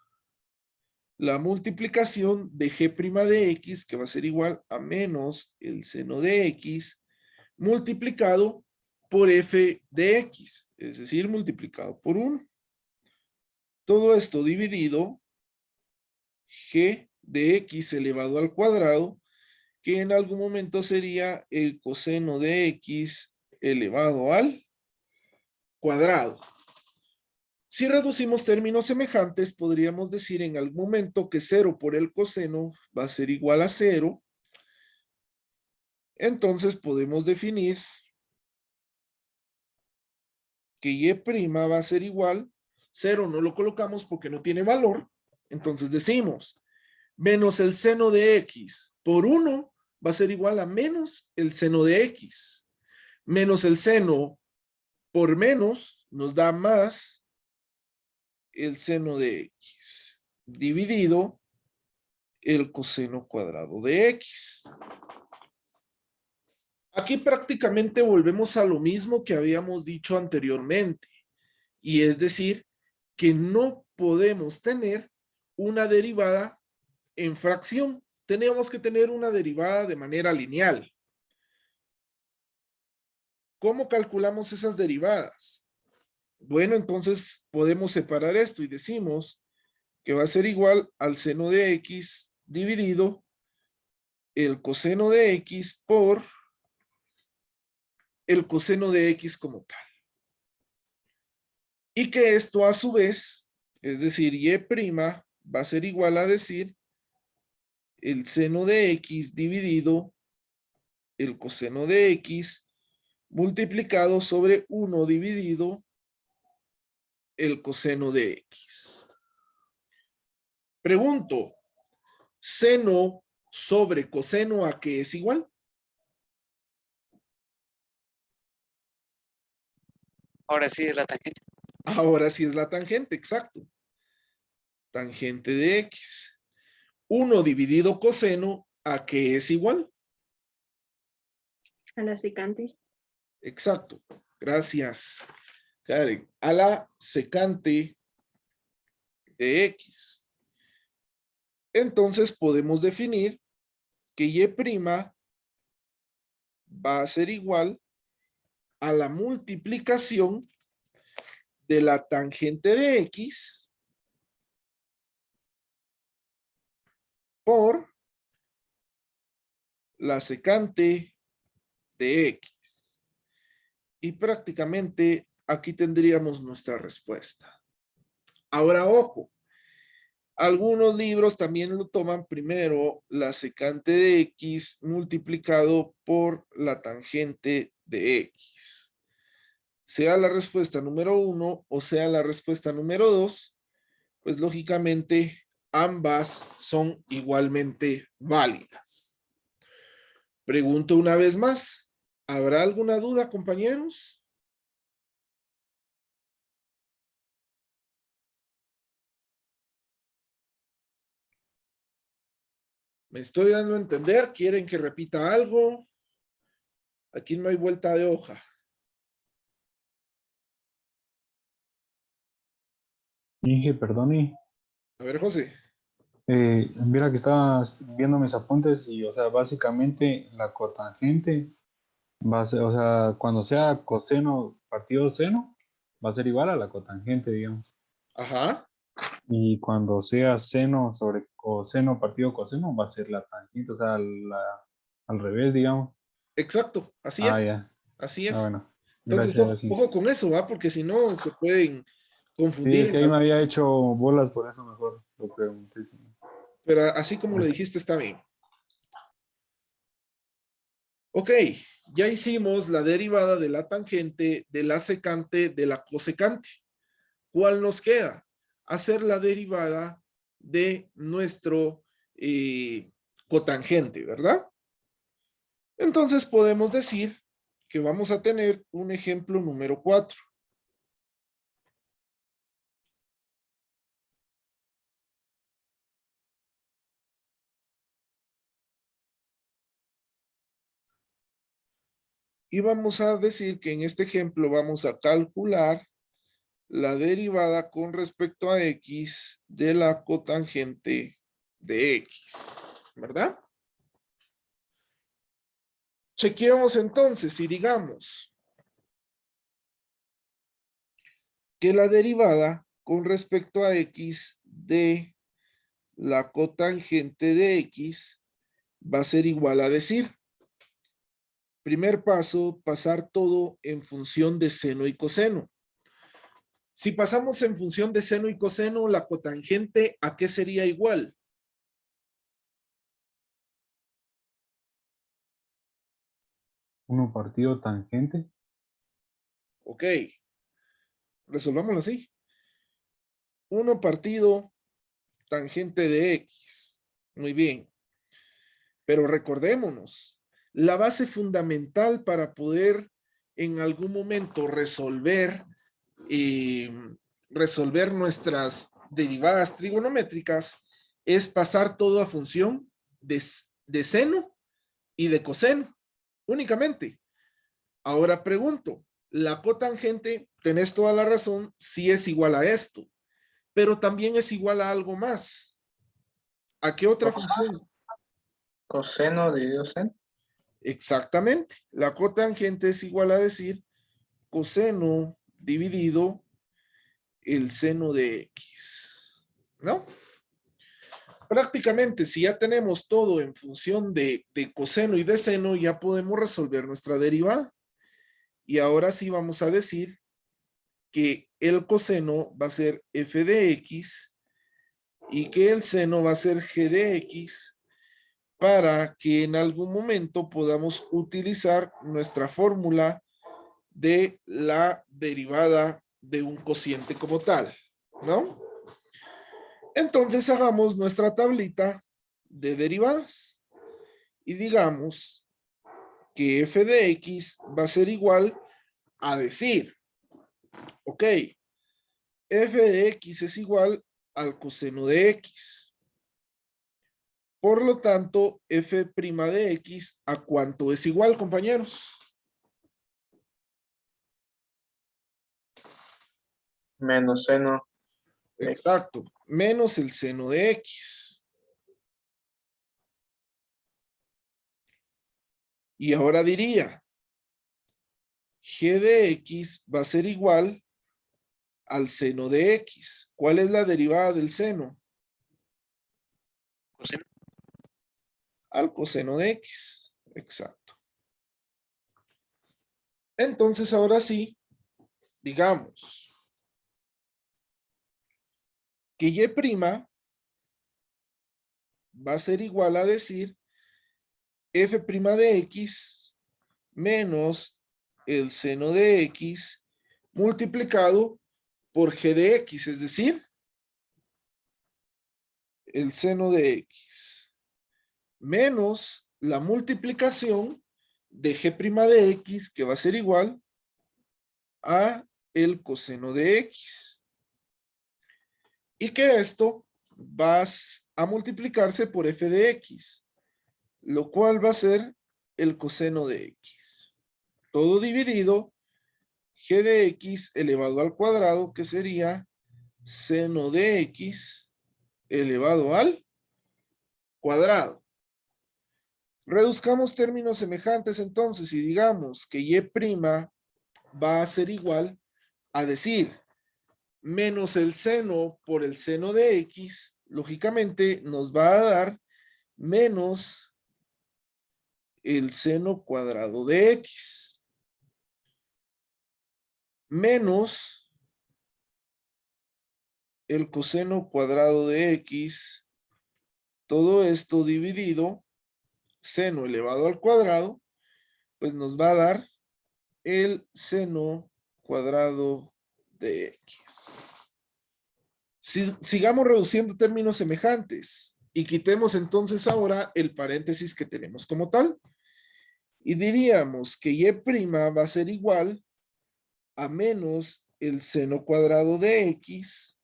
la multiplicación de g' de x, que va a ser igual a menos el seno de x, multiplicado por f de x, es decir, multiplicado por 1. Todo esto dividido g de x elevado al cuadrado, que en algún momento sería el coseno de x elevado al cuadrado. Si reducimos términos semejantes, podríamos decir en algún momento que 0 por el coseno va a ser igual a 0. Entonces podemos definir que y' va a ser igual, 0 no lo colocamos porque no tiene valor, entonces decimos menos el seno de x por 1 va a ser igual a menos el seno de x, menos el seno por menos nos da más el seno de x, dividido el coseno cuadrado de x. Aquí prácticamente volvemos a lo mismo que habíamos dicho anteriormente, y es decir, que no podemos tener una derivada en fracción. Tenemos que tener una derivada de manera lineal. ¿Cómo calculamos esas derivadas? Bueno, entonces podemos separar esto y decimos que va a ser igual al seno de x dividido el coseno de x por el coseno de x como tal. Y que esto a su vez, es decir, y' va a ser igual a decir el seno de x dividido el coseno de x multiplicado sobre 1 dividido el coseno de x. Pregunto, ¿seno sobre coseno a qué es igual? Ahora sí es la tangente. Ahora sí es la tangente, exacto. Tangente de x. 1 dividido coseno a qué es igual. A la secante. Exacto. Gracias, Karen. A la secante de x. Entonces podemos definir que y' va a ser igual a la multiplicación de la tangente de x por la secante de x. Y prácticamente aquí tendríamos nuestra respuesta. Ahora, ojo, algunos libros también lo toman primero la secante de x multiplicado por la tangente de x. Sea la respuesta número 1 o sea la respuesta número 2, pues lógicamente ambas son igualmente válidas. Pregunto una vez más, ¿habrá alguna duda, compañeros? ¿Me estoy dando a entender? ¿Quieren que repita algo? Aquí no hay vuelta de hoja. Inge, perdone. A ver, José. Mira que estaba viendo mis apuntes y, o sea, básicamente la cotangente va a ser, o sea, cuando sea coseno partido seno, va a ser igual a la cotangente, digamos. Ajá, Y cuando sea seno sobre coseno partido coseno, va a ser la tangente, o sea, al revés, digamos. exacto. Así Ah, es. ya. Así Ah, es. bueno. Entonces, Gracias, sí. ojo con eso, ¿va? Porque si no, se pueden Sí, confundir. es que ahí me había hecho bolas, por eso mejor lo pregunté. Sí. Pero así como lo dijiste, está bien. Ok, ya hicimos la derivada de la tangente, de la secante, de la cosecante. ¿Cuál nos queda? Hacer la derivada de nuestro cotangente, ¿verdad? Entonces podemos decir que vamos a tener un ejemplo número 4. Y vamos a decir que en este ejemplo vamos a calcular la derivada con respecto a x de la cotangente de x, ¿verdad? Chequeamos entonces y digamos que la derivada con respecto a x de la cotangente de x va a ser igual a decir, primer paso, pasar todo en función de seno y coseno. Si pasamos en función de seno y coseno, la cotangente, ¿a qué sería igual? Uno partido tangente. Ok. Resolvámoslo así. 1 partido tangente de X. Muy bien. Pero recordémonos, la base fundamental para poder en algún momento resolver nuestras derivadas trigonométricas es pasar todo a función de seno y de coseno, únicamente. Ahora pregunto, la cotangente, tenés toda la razón, sí es igual a esto, pero también es igual a algo más. ¿A qué otra función? Coseno dividido seno. Exactamente. La cotangente es igual a decir coseno dividido el seno de X, ¿no? Prácticamente, si ya tenemos todo en función de coseno y de seno, ya podemos resolver nuestra derivada. Y ahora sí vamos a decir que el coseno va a ser f de x y que el seno va a ser g de x para que en algún momento podamos utilizar nuestra fórmula de la derivada de un cociente como tal, ¿no? Entonces hagamos nuestra tablita de derivadas y digamos que f de x va a ser igual a decir, ok, f de x es igual al coseno de x. Por lo tanto, f' de x, ¿a cuánto es igual, compañeros? Menos seno. Exacto, menos el seno de x. Y ahora diría, g de x va a ser igual al seno de x. ¿Cuál es la derivada del seno? Coseno. Al coseno de x. Exacto. Entonces, ahora sí, digamos que y' va a ser igual a decir f' de x menos el seno de x multiplicado por g de x, es decir, el seno de x menos la multiplicación de g' de x, que va a ser igual a el coseno de x. Y que esto va a multiplicarse por f de x, lo cual va a ser el coseno de x. Todo dividido, g de x elevado al cuadrado, que sería seno de x elevado al cuadrado. Reduzcamos términos semejantes entonces y digamos que y' va a ser igual a decir menos el seno por el seno de x, lógicamente nos va a dar menos el seno cuadrado de x menos el coseno cuadrado de x, todo esto dividido, seno elevado al cuadrado, pues nos va a dar el seno cuadrado de x. Sigamos reduciendo términos semejantes y quitemos entonces ahora el paréntesis que tenemos como tal. Y diríamos que y' va a ser igual a menos el seno cuadrado de x,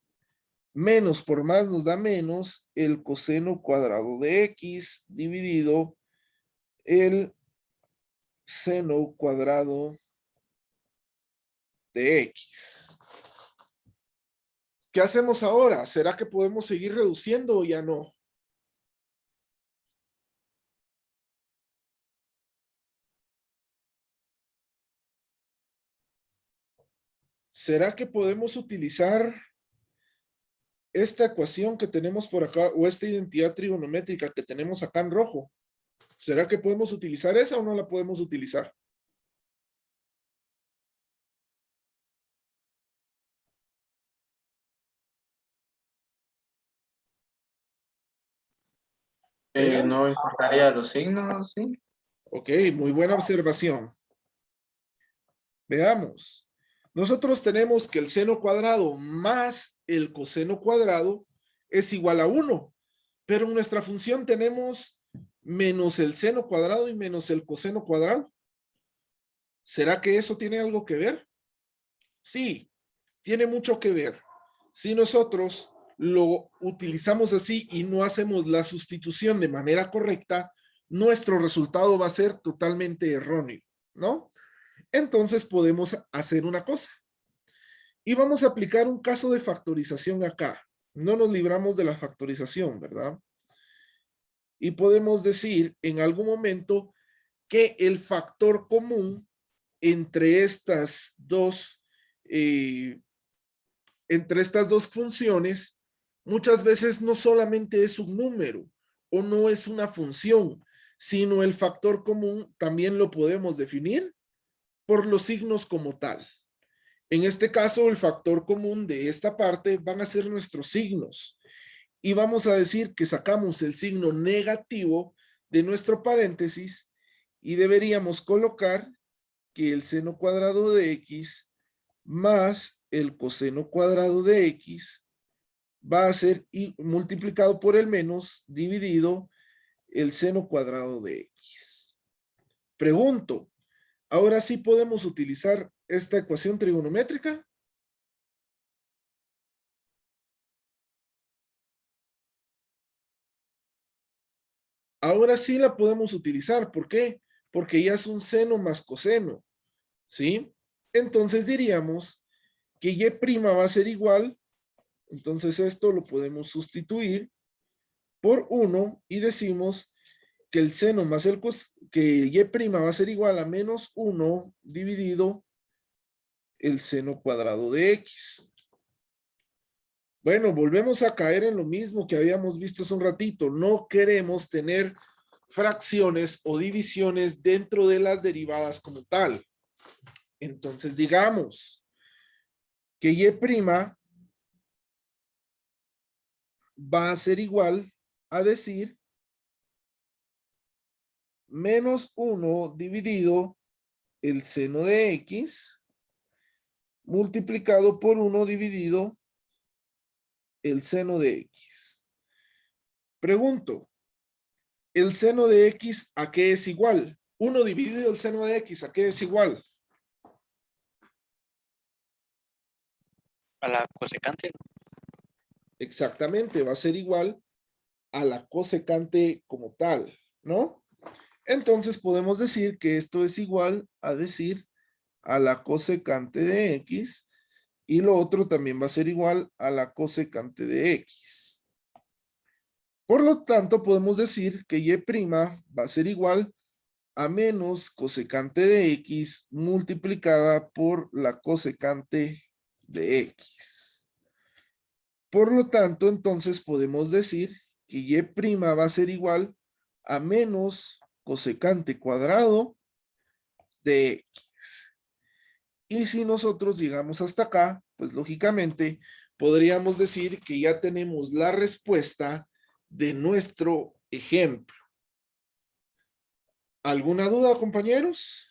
menos por más nos da menos el coseno cuadrado de x dividido el seno cuadrado de x. ¿Qué hacemos ahora? ¿Será que podemos seguir reduciendo o ya no? ¿Será que podemos utilizar esta ecuación que tenemos por acá o esta identidad trigonométrica que tenemos acá en rojo? ¿Será que podemos utilizar esa o no la podemos utilizar? Venga. No importaría los signos, ¿sí? Ok, muy buena observación. Veamos. Nosotros tenemos que el seno cuadrado más el coseno cuadrado es igual a 1, pero en nuestra función tenemos menos el seno cuadrado y menos el coseno cuadrado. ¿Será que eso tiene algo que ver? Sí, tiene mucho que ver. Si nosotros lo utilizamos así y no hacemos la sustitución de manera correcta, nuestro resultado va a ser totalmente erróneo, ¿no? Entonces podemos hacer una cosa. Y vamos a aplicar un caso de factorización acá. No nos libramos de la factorización, ¿verdad? Y podemos decir en algún momento que el factor común entre estas dos funciones muchas veces no solamente es un número o no es una función, sino el factor común también lo podemos definir por los signos como tal. En este caso, el factor común de esta parte van a ser nuestros signos. Y vamos a decir que sacamos el signo negativo de nuestro paréntesis y deberíamos colocar que el seno cuadrado de x más el coseno cuadrado de x va a ser multiplicado por el menos dividido el seno cuadrado de x. Pregunto, ¿ahora sí podemos utilizar esta ecuación trigonométrica? Ahora sí la podemos utilizar. ¿Por qué? Porque ya es un seno más coseno, ¿sí? Entonces diríamos que y' va a ser igual, entonces esto lo podemos sustituir por 1 y decimos que el seno más que y' va a ser igual a menos 1 dividido el seno cuadrado de x. Bueno, volvemos a caer en lo mismo que habíamos visto hace un ratito. No queremos tener fracciones o divisiones dentro de las derivadas como tal. Entonces digamos que y' va a ser igual a decir menos 1 dividido el seno de x multiplicado por 1 dividido el seno de x. Pregunto, ¿el seno de x a qué es igual? 1 dividido el seno de x, ¿a qué es igual? A la cosecante, ¿no? Exactamente, va a ser igual a la cosecante como tal, ¿no? Entonces podemos decir que esto es igual a decir a la cosecante de x y lo otro también va a ser igual a la cosecante de x. Por lo tanto, podemos decir que y' va a ser igual a menos cosecante de x multiplicada por la cosecante de x. Por lo tanto, entonces podemos decir que y' va a ser igual a menos cosecante cuadrado de x. Y si nosotros llegamos hasta acá, pues lógicamente podríamos decir que ya tenemos la respuesta de nuestro ejemplo. ¿Alguna duda, compañeros?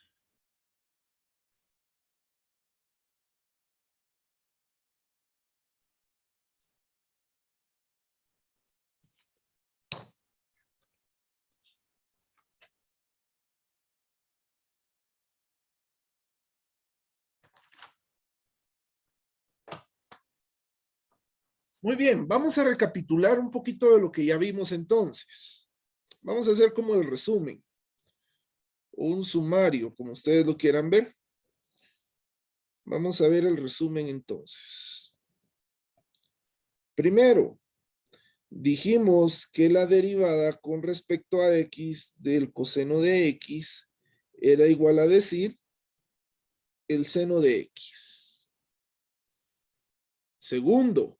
Muy bien, vamos a recapitular un poquito de lo que ya vimos entonces. Vamos a hacer como el resumen. O un sumario, como ustedes lo quieran ver. Vamos a ver el resumen entonces. Primero, dijimos que la derivada con respecto a x del coseno de x era igual a decir el seno de x. Segundo,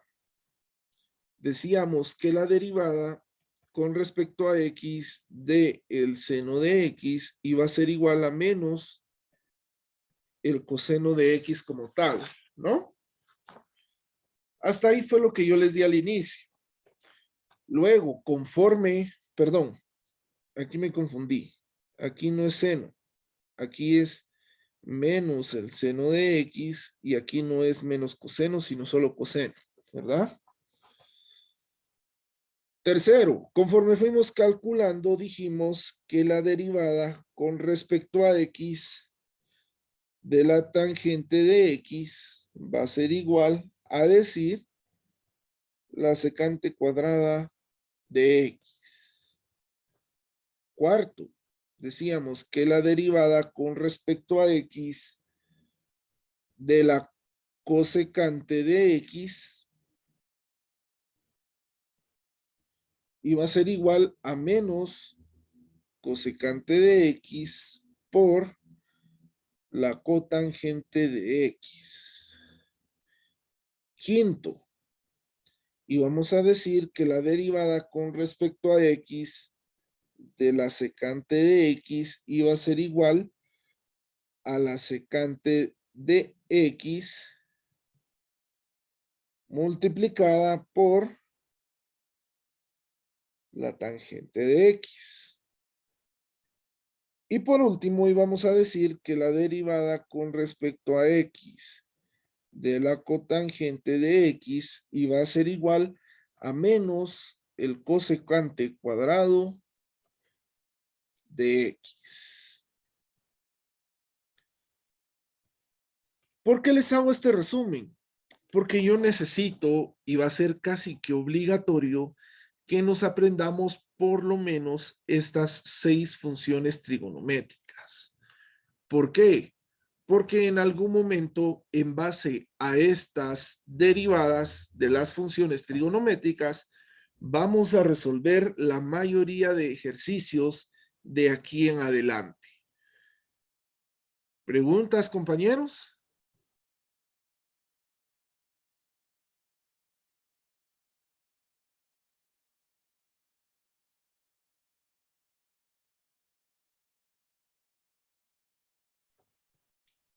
decíamos que la derivada con respecto a x de el seno de x iba a ser igual a menos el coseno de x como tal, ¿no? Hasta ahí fue lo que yo les di al inicio. Luego, conforme perdón, aquí me confundí. Aquí no es seno. Aquí es menos el seno de X y aquí no es menos coseno, sino solo coseno, ¿verdad? Tercero, conforme fuimos calculando, dijimos que la derivada con respecto a X de la tangente de X va a ser igual a decir la secante cuadrada de X. Cuarto, decíamos que la derivada con respecto a X de la cosecante de X iba a ser igual a menos cosecante de X por la cotangente de X. Quinto, y vamos a decir que la derivada con respecto a X de la secante de X iba a ser igual a la secante de X multiplicada por la tangente de X. Y por último, íbamos a decir que la derivada con respecto a X de la cotangente de X iba a ser igual a menos el cosecante cuadrado de X. ¿Por qué les hago este resumen? Porque yo necesito, y va a ser casi que obligatorio, que nos aprendamos por lo menos estas 6 funciones trigonométricas. ¿Por qué? Porque en algún momento, en base a estas derivadas de las funciones trigonométricas, vamos a resolver la mayoría de ejercicios de aquí en adelante. ¿Preguntas, compañeros?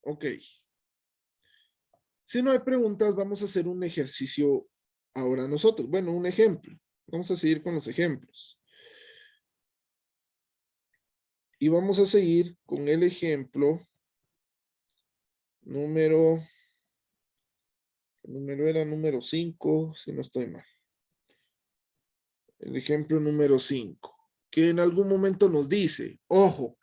Ok. Si no hay preguntas, vamos a hacer un ejercicio ahora nosotros. Bueno, un ejemplo. Vamos a seguir con los ejemplos. Y vamos a seguir con el ejemplo número era número 5, si no estoy mal. El ejemplo número 5, que en algún momento nos dice, ojo,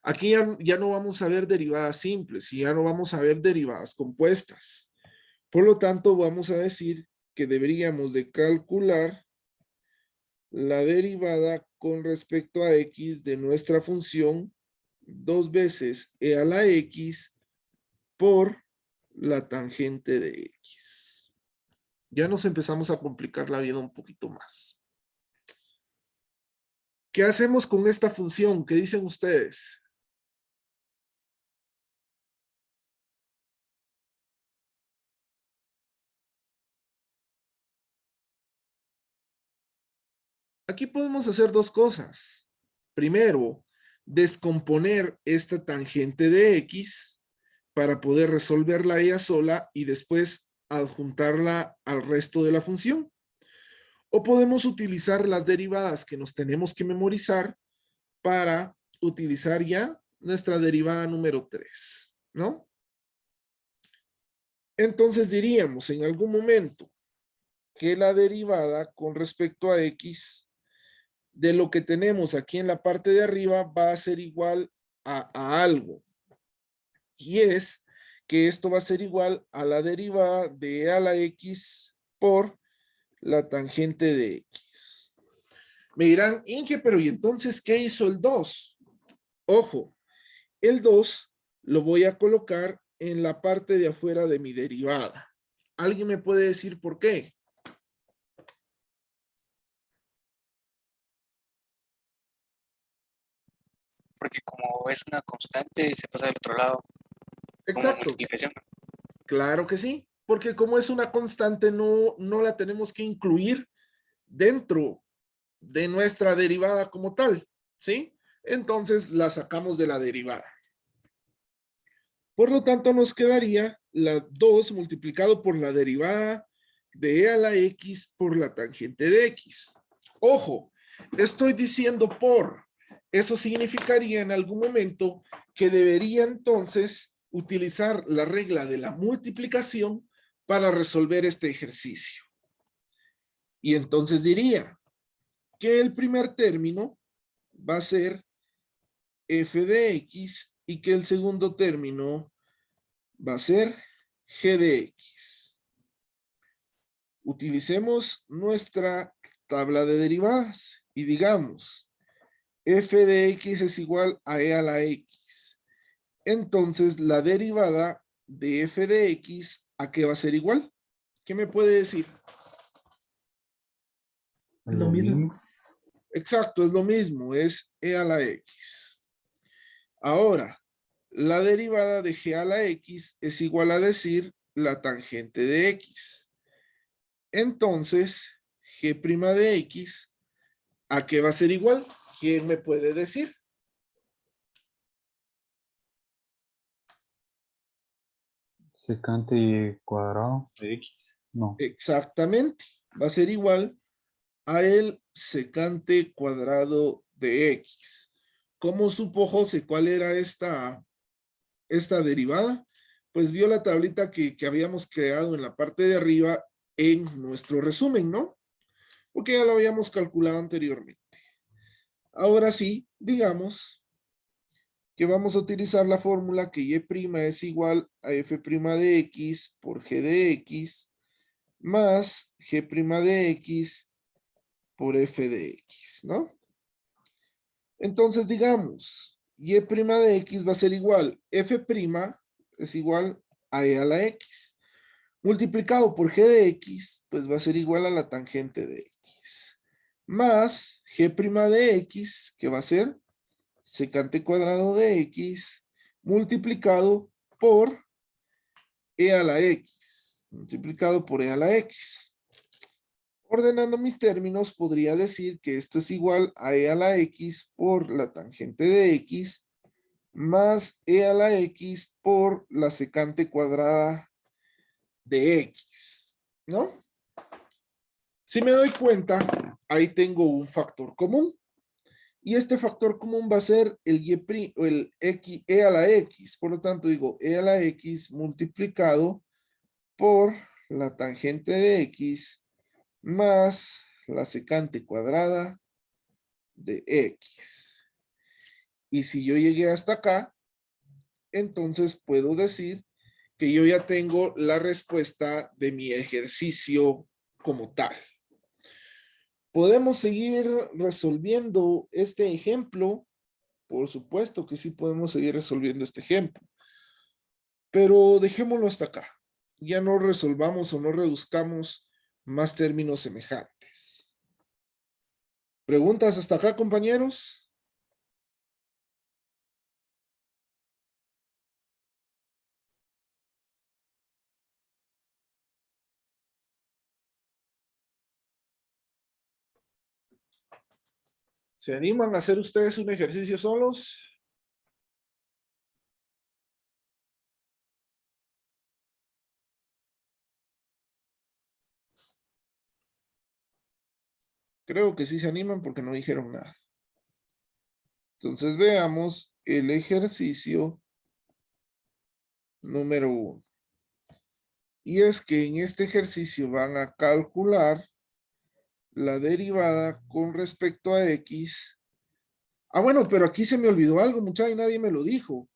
aquí ya no vamos a ver derivadas simples y ya no vamos a ver derivadas compuestas. Por lo tanto, vamos a decir que deberíamos de calcular la derivada con respecto a X de nuestra función 2 veces e a la X por la tangente de X. Ya nos empezamos a complicar la vida un poquito más. ¿Qué hacemos con esta función? ¿Qué dicen ustedes? Aquí podemos hacer 2 cosas. Primero, descomponer esta tangente de X para poder resolverla ella sola y después adjuntarla al resto de la función. O podemos utilizar las derivadas que nos tenemos que memorizar para utilizar ya nuestra derivada número 3, ¿no? Entonces diríamos en algún momento que la derivada con respecto a X de lo que tenemos aquí en la parte de arriba va a ser igual a algo. Y es que esto va a ser igual a la derivada de e a la X por la tangente de X. Me dirán, Inge, pero ¿y entonces qué hizo el 2? Ojo, el 2 lo voy a colocar en la parte de afuera de mi derivada. ¿Alguien me puede decir por qué? Porque como es una constante, se pasa del otro lado como Exacto, multiplicación. claro que sí, porque como es una constante, no la tenemos que incluir dentro de nuestra derivada como tal, ¿sí? Entonces la sacamos de la derivada. Por lo tanto, nos quedaría la 2 multiplicado por la derivada de e a la X por la tangente de X. Ojo, Estoy diciendo por. Eso significaría en algún momento que debería entonces utilizar la regla de la multiplicación para resolver este ejercicio. Y entonces diría que el primer término va a ser f de x y que el segundo término va a ser g de x. Utilicemos nuestra tabla de derivadas y digamos f de x es igual a e a la x. Entonces la derivada de f de x, ¿a qué va a ser igual? ¿Qué me puede decir? Lo mismo. Exacto, es lo mismo, es e a la x. Ahora, la derivada de g a la x es igual a decir la tangente de x. Entonces, g' de x, ¿a qué va a ser igual? ¿Quién me puede decir? Secante cuadrado de x. No. Exactamente, va a ser igual a el secante cuadrado de x. ¿Cómo supo José cuál era esta derivada? Pues vio la tablita que habíamos creado en la parte de arriba en nuestro resumen, ¿no? Porque ya lo habíamos calculado anteriormente. Ahora sí, digamos que vamos a utilizar la fórmula que y' es igual a f' de x por g de x más g' de x por f de x, ¿no? Entonces digamos, y' de x va a ser igual, f' es igual a e a la x, multiplicado por g de x, pues va a ser igual a la tangente de x, más g' de x, que va a ser secante cuadrado de x, multiplicado por e a la x, multiplicado por e a la x. Ordenando mis términos, podría decir que esto es igual a e a la x por la tangente de x más e a la x por la secante cuadrada de x, ¿no? Si me doy cuenta, ahí tengo un factor común. Y este factor común va a ser el x, e a la x. Por lo tanto, digo e a la x multiplicado por la tangente de x más la secante cuadrada de x. Y si yo llegué hasta acá, entonces puedo decir que yo ya tengo la respuesta de mi ejercicio como tal. ¿Podemos seguir resolviendo este ejemplo? Por supuesto que sí podemos seguir resolviendo este ejemplo. Pero dejémoslo hasta acá. Ya no resolvamos o no reduzcamos más términos semejantes. ¿Preguntas hasta acá, compañeros? ¿Se animan a hacer ustedes un ejercicio solos? Creo que sí se animan porque no dijeron nada. Entonces veamos el ejercicio número 1. Y es que en este ejercicio van a calcular la derivada con respecto a x. Ah, bueno, pero aquí se me olvidó algo, muchachos, y nadie me lo dijo.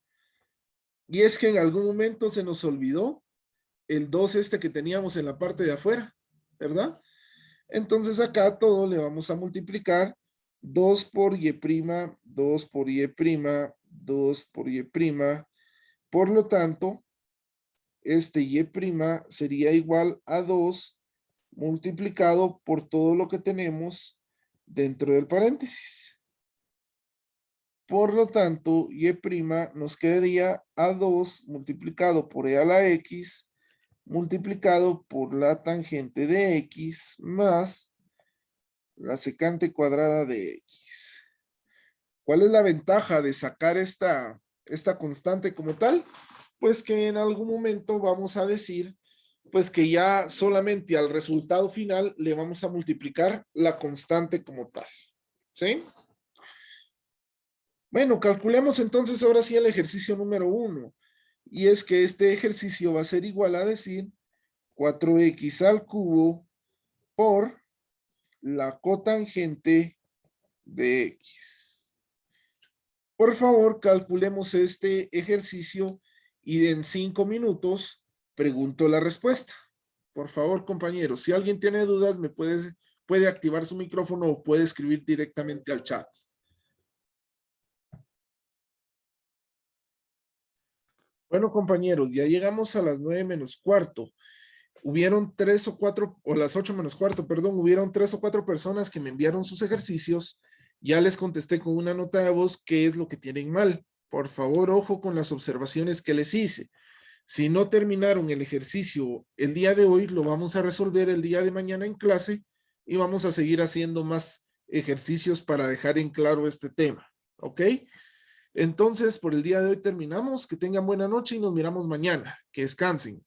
Y es que en algún momento se nos olvidó el 2 que teníamos en la parte de afuera, ¿verdad? Entonces acá todo le vamos a multiplicar 2 por y', 2 por y', 2 por y'. Por lo tanto, este y' sería igual a 2 multiplicado por todo lo que tenemos dentro del paréntesis. Por lo tanto, y' nos quedaría a 2 multiplicado por e a la x multiplicado por la tangente de x más la secante cuadrada de x. ¿Cuál es la ventaja de sacar esta constante como tal? Pues que en algún momento vamos a decir pues que ya solamente al resultado final le vamos a multiplicar la constante como tal. ¿Sí? Bueno, calculemos entonces ahora sí el ejercicio número 1. Y es que este ejercicio va a ser igual a decir 4x al cubo por la cotangente de x. Por favor, calculemos este ejercicio y en 5 minutos pregunto la respuesta. Por favor, compañeros, si alguien tiene dudas, puede activar su micrófono o puede escribir directamente al chat. Bueno, compañeros, ya llegamos a las 9 menos cuarto. Hubieron 3 o 4, o las 8 menos cuarto, perdón, hubieron 3 o 4 personas que me enviaron sus ejercicios. Ya les contesté con una nota de voz qué es lo que tienen mal. Por favor, ojo con las observaciones que les hice. Si no terminaron el ejercicio el día de hoy, lo vamos a resolver el día de mañana en clase y vamos a seguir haciendo más ejercicios para dejar en claro este tema. ¿Ok? Entonces, por el día de hoy terminamos. Que tengan buena noche y nos miramos mañana. Que descansen.